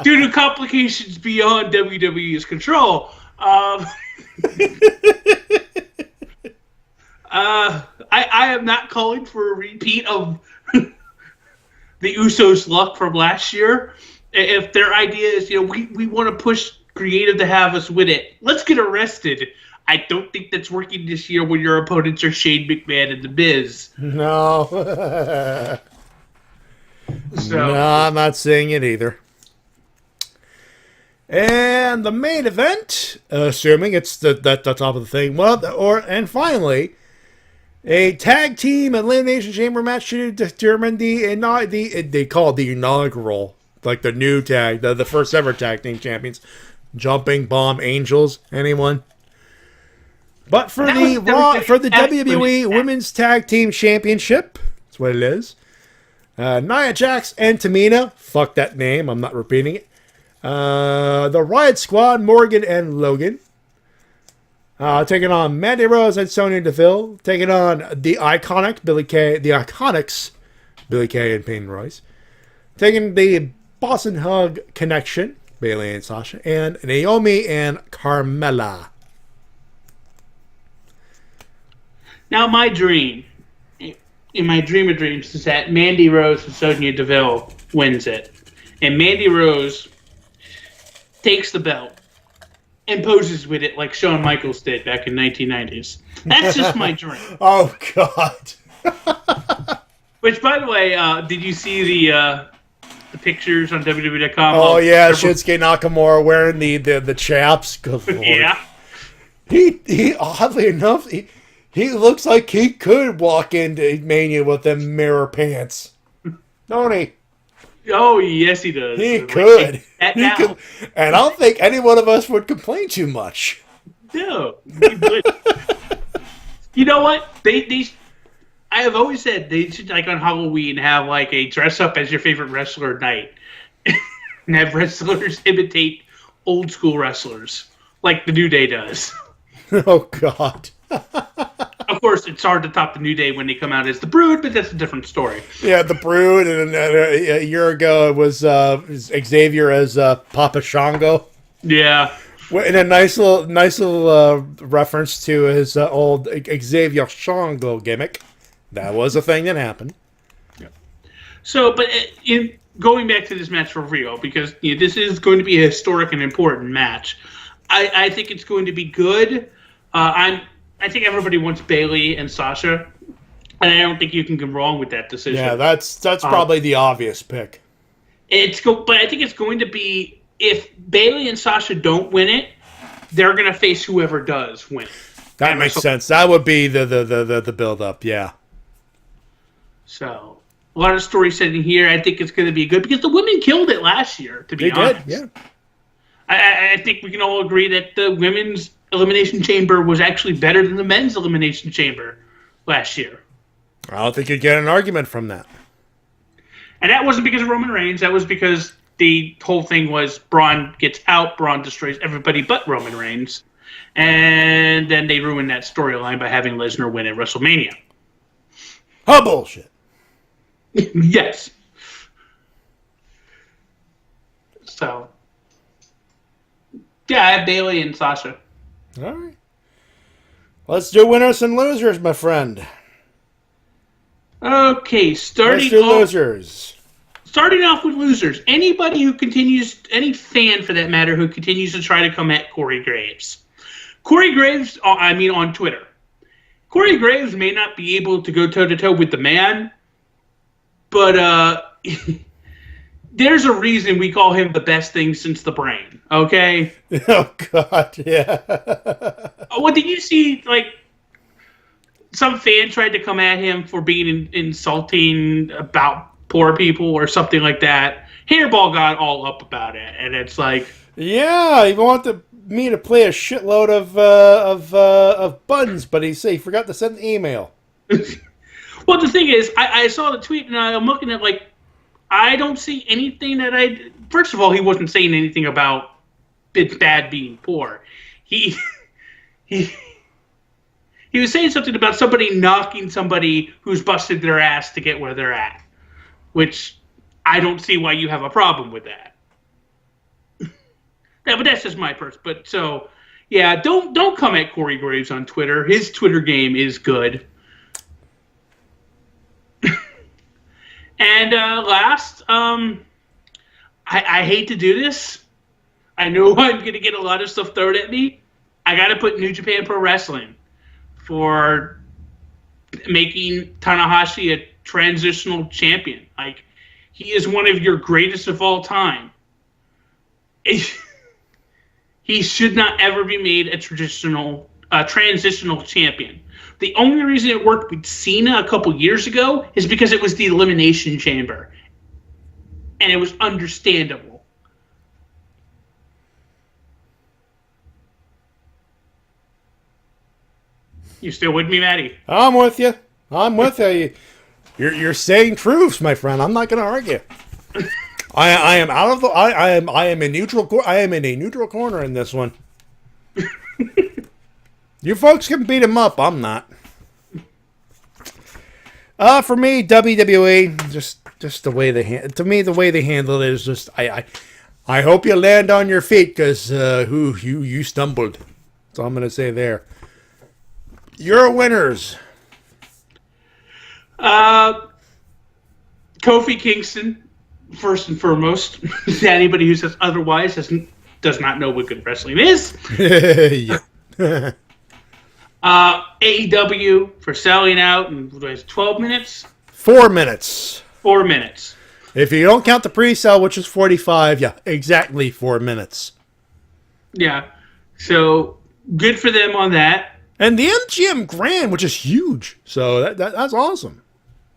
to complications beyond WWE's control. I am not calling for a repeat of the Usos' luck from last year. If their idea is, we want to push creative to have us win it, let's get arrested. I don't think that's working this year when your opponents are Shane McMahon and The Miz. No. No, I'm not seeing it either. And the main event, assuming it's the top of the thing, and finally, a tag team elimination chamber match to determine they call it the inaugural, like the new tag, the first ever tag team champions, Jumping Bomb Angels. Anyone? But for the WWE Women's Tag Team Championship, that's what it is. Nia Jax and Tamina, fuck that name, I'm not repeating it. The Riot Squad, Morgan and Logan. Taking on Mandy Rose and Sonya Deville. Taking on the Iconics, Billie Kay and Peyton Royce. Taking the Boston Hug Connection, Bayley and Sasha. And Naomi and Carmella. Now my dream, in my dream of dreams, is that Mandy Rose and Sonya Deville wins it. And Mandy Rose takes the belt and poses with it like Shawn Michaels did back in 1990s. That's just my dream. Oh, God. Which, by the way, did you see the pictures on WWE.com? Oh, yeah, Shinsuke Nakamura wearing the chaps. Good Lord. Yeah. He oddly enough, he looks like he could walk into Mania with them mirror pants. Don't he? Oh, yes, he does. He could. And I don't think any one of us would complain too much. No. You know what? I have always said they should, like on Halloween, have like a dress up as your favorite wrestler night. And have wrestlers imitate old school wrestlers. Like the New Day does. Oh, God. Of course, it's hard to top the New Day when they come out as the Brood, but that's a different story. Yeah, the Brood, and a year ago it was Xavier as Papa Shango. Yeah, and a nice little reference to his old Xavier Shango gimmick. That was a thing that happened. Yeah. So, but in going back to this match for real, because this is going to be a historic and important match, I think it's going to be good. I think everybody wants Bayley and Sasha, and I don't think you can go wrong with that decision. Yeah, that's probably the obvious pick. But I think it's going to be, if Bayley and Sasha don't win it, they're going to face whoever does win. That makes sense. That would be the build up. Yeah. So a lot of story setting here. I think it's going to be good because the women killed it last year. To be honest, yeah. I think we can all agree that the women's Elimination Chamber was actually better than the men's Elimination Chamber last year. I don't think you'd get an argument from that. And that wasn't because of Roman Reigns. That was because the whole thing was Braun gets out, Braun destroys everybody but Roman Reigns. And then they ruined that storyline by having Lesnar win at WrestleMania. Oh, bullshit. Yes. So, yeah, I have Bayley and Sasha. All right. Let's do winners and losers, my friend. Okay, Let's do losers. Starting off with losers. Anybody who continues, any fan for that matter, who continues to try to come at Corey Graves. Corey Graves, on Twitter. Corey Graves may not be able to go toe-to-toe with the man, but there's a reason we call him the best thing since the brain, okay? Oh, God, yeah. What did you see, like, some fan tried to come at him for being insulting about poor people or something like that. Hairball got all up about it, and it's like... Yeah, he wanted me to play a shitload of buttons, but he forgot to send the email. Well, the thing is, I saw the tweet, and I'm looking at, like, I don't see anything that I... First of all, he wasn't saying anything about it's bad being poor. He was saying something about somebody knocking somebody who's busted their ass to get where they're at, which I don't see why you have a problem with that. Yeah, but that's just my person. But so, yeah, don't come at Corey Graves on Twitter. His Twitter game is good. And last, I hate to do this. I know I'm going to get a lot of stuff thrown at me. I got to put New Japan Pro Wrestling for making Tanahashi a transitional champion. Like, he is one of your greatest of all time. He should not ever be made a transitional champion. The only reason it worked with Cena a couple years ago is because it was the Elimination Chamber. And it was understandable. You still with me, Matty? I'm with you. You're saying truths, my friend. I'm not going to argue. I am out of the. I am in neutral. I am in a neutral corner in this one. You folks can beat him up. I'm not. For me, WWE just the way the way they handle it is just I hope you land on your feet because you stumbled. That's all I'm gonna say there. Your winners. Kofi Kingston, first and foremost. Anybody who says otherwise does not know what good wrestling is. Yeah. AEW for selling out in 12 minutes? 4 minutes. 4 minutes. If you don't count the pre-sale, which is 45, yeah, exactly 4 minutes. Yeah. So, good for them on that. And the MGM Grand, which is huge. So, that's awesome.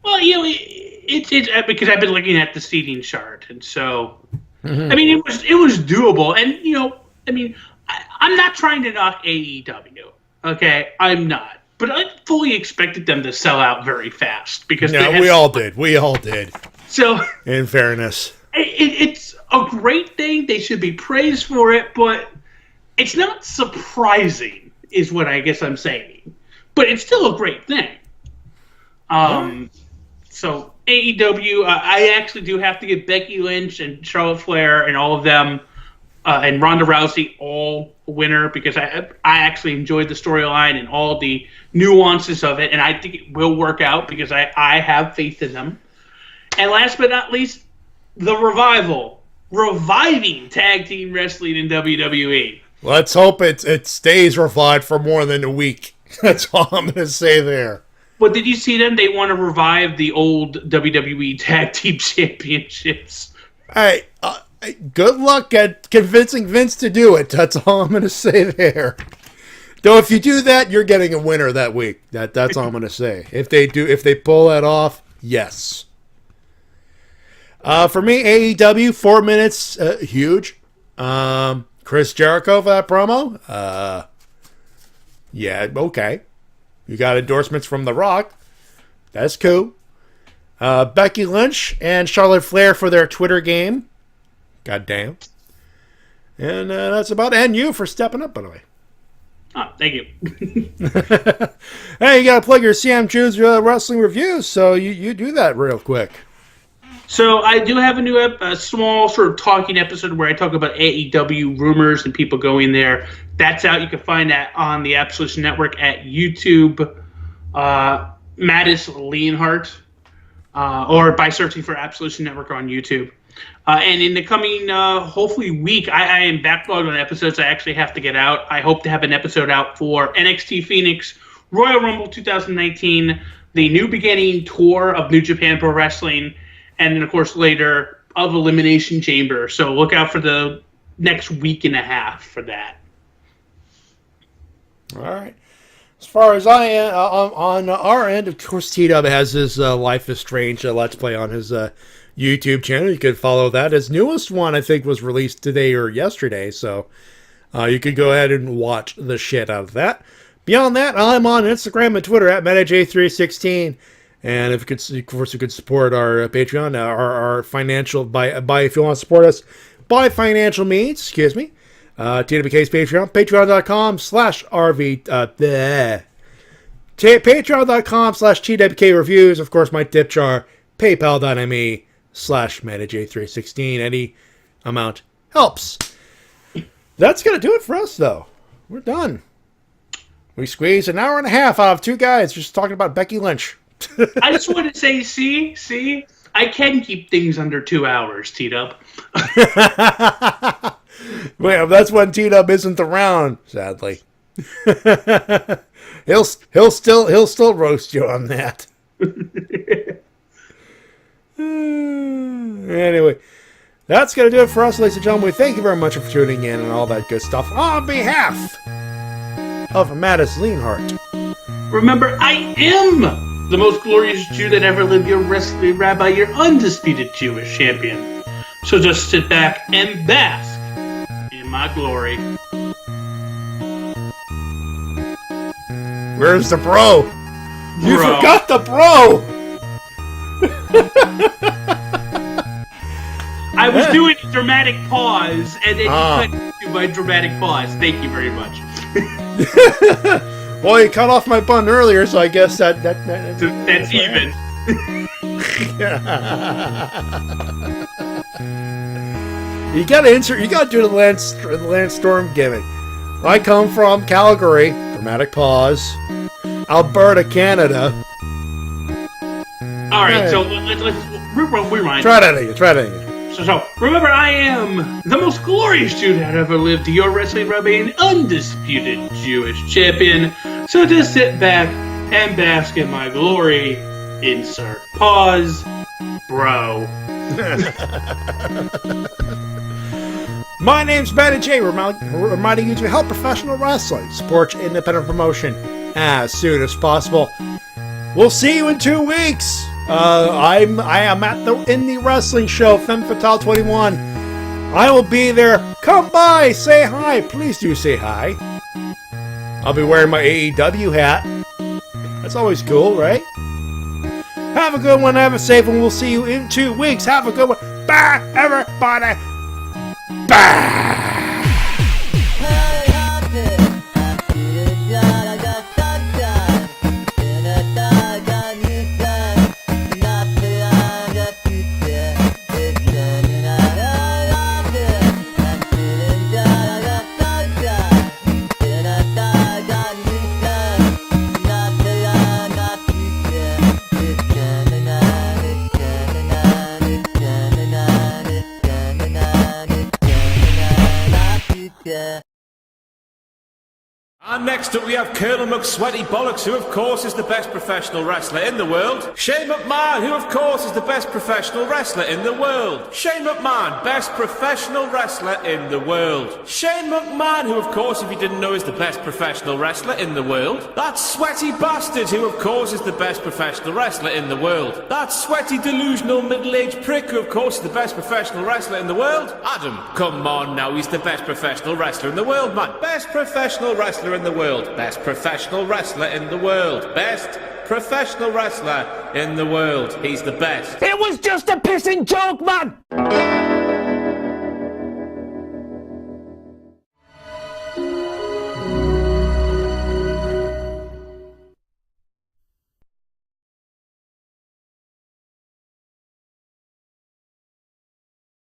Well, you know, it's because I've been looking at the seating chart, and so, I mean, it was doable. And, you know, I mean, I'm not trying to knock AEW. Okay, I'm not. But I fully expected them to sell out very fast. Because we all did. We all did. So, in fairness. It's a great thing. They should be praised for it. But it's not surprising, is what I guess I'm saying. But it's still a great thing. So, AEW, I actually do have to give Becky Lynch and Charlotte Flair and all of them and Ronda Rousey all a winner because I actually enjoyed the storyline and all the nuances of it, and I think it will work out because I have faith in them. And last but not least, the reviving tag team wrestling in WWE. Let's hope it stays revived for more than a week. That's all I'm going to say there. But did you see them? They want to revive the old WWE Tag Team Championships. Hey, good luck at convincing Vince to do it. That's all I'm going to say there. Though if you do that, you're getting a winner that week. That's all I'm going to say. If they pull that off, yes. For me, AEW, 4 minutes, huge. Chris Jericho for that promo. Yeah, okay. You got endorsements from The Rock. That's cool. Becky Lynch and Charlotte Flair for their Twitter game. Goddamn. And that's about it. And you for stepping up, by the way. Oh, thank you. Hey, you got to plug your CM Choose Wrestling reviews, so you do that real quick. So I do have a small sort of talking episode where I talk about AEW rumors and people going there. That's out. You can find that on the Absolution Network at YouTube. Mattis Leonhart or by searching for Absolution Network on YouTube. And in the coming, hopefully, week, I am backlogged on episodes I actually have to get out. I hope to have an episode out for NXT Phoenix, Royal Rumble 2019, the New Beginning Tour of New Japan Pro Wrestling, and then, of course, later of Elimination Chamber. So look out for the next week and a half for that. All right. As far as I am, on our end, of course, T-Dub has his Life is Strange Let's Play on his YouTube channel. You could follow that. His newest one, I think, was released today or yesterday, so you could go ahead and watch the shit out of that. Beyond that, I'm on Instagram and Twitter at MetaJ316. And if you could, of course, you could support our Patreon, our financial, by if you want to support us by financial means, excuse me. TWK's Patreon, patreon.com/RV, patreon.com/TWK reviews. Of course, my tip jar, paypal.me/MetaJ316. Any amount helps. That's going to do it for us, though. We're done. We squeezed an hour and a half out of two guys just talking about Becky Lynch. I just want to say, see, I can keep things under 2 hours, T-Dub. Well, that's when T-Dub isn't around, sadly. he'll still roast you on that. Anyway, that's going to do it for us, ladies and gentlemen. Thank you very much for tuning in and all that good stuff. On behalf of Mattis Leonhart. Remember, I am the most glorious Jew that ever lived, your wrestling rabbi, your undisputed Jewish champion. So just sit back and bask in my glory. Where's the bro? You forgot the bro! I was doing a dramatic pause, and then you cut to my dramatic pause. Thank you very much. Well, you cut off my bun earlier, so I guess that's even. You gotta do the Lance Storm gimmick. I come from Calgary, dramatic pause, Alberta, Canada. Alright, so let's rewind. Try that again. So, remember, I am the most glorious Jew that ever lived, your wrestling rabbi and undisputed Jewish champion. So just sit back and bask in my glory. Insert pause, bro. My name's Matty J, reminding you to help professional wrestling support your independent promotion as soon as possible. We'll see you in 2 weeks. I am at the indie wrestling show, Femme Fatale 21. I will be there. Come by, say hi. Please do say hi. I'll be wearing my AEW hat. That's always cool, right? Have a good one. Have a safe one. We'll see you in 2 weeks. Have a good one. Bye, everybody. Bye. And next up we have Colonel McSweaty Bollocks, who of course is the best professional wrestler in the world. Shane McMahon, who of course is the best professional wrestler in the world. Shane McMahon, best professional wrestler in the world. Shane McMahon, who of course, if you didn't know, is the best professional wrestler in the world. That sweaty bastard, who of course is the best professional wrestler in the world. That sweaty delusional middle-aged prick, who of course is the best professional wrestler in the world. Adam, come on now, he's the best professional wrestler in the world, man. Best professional wrestler in the world. Best professional wrestler in the world. Best professional wrestler in the world. He's the best. It was just a pissing joke, man!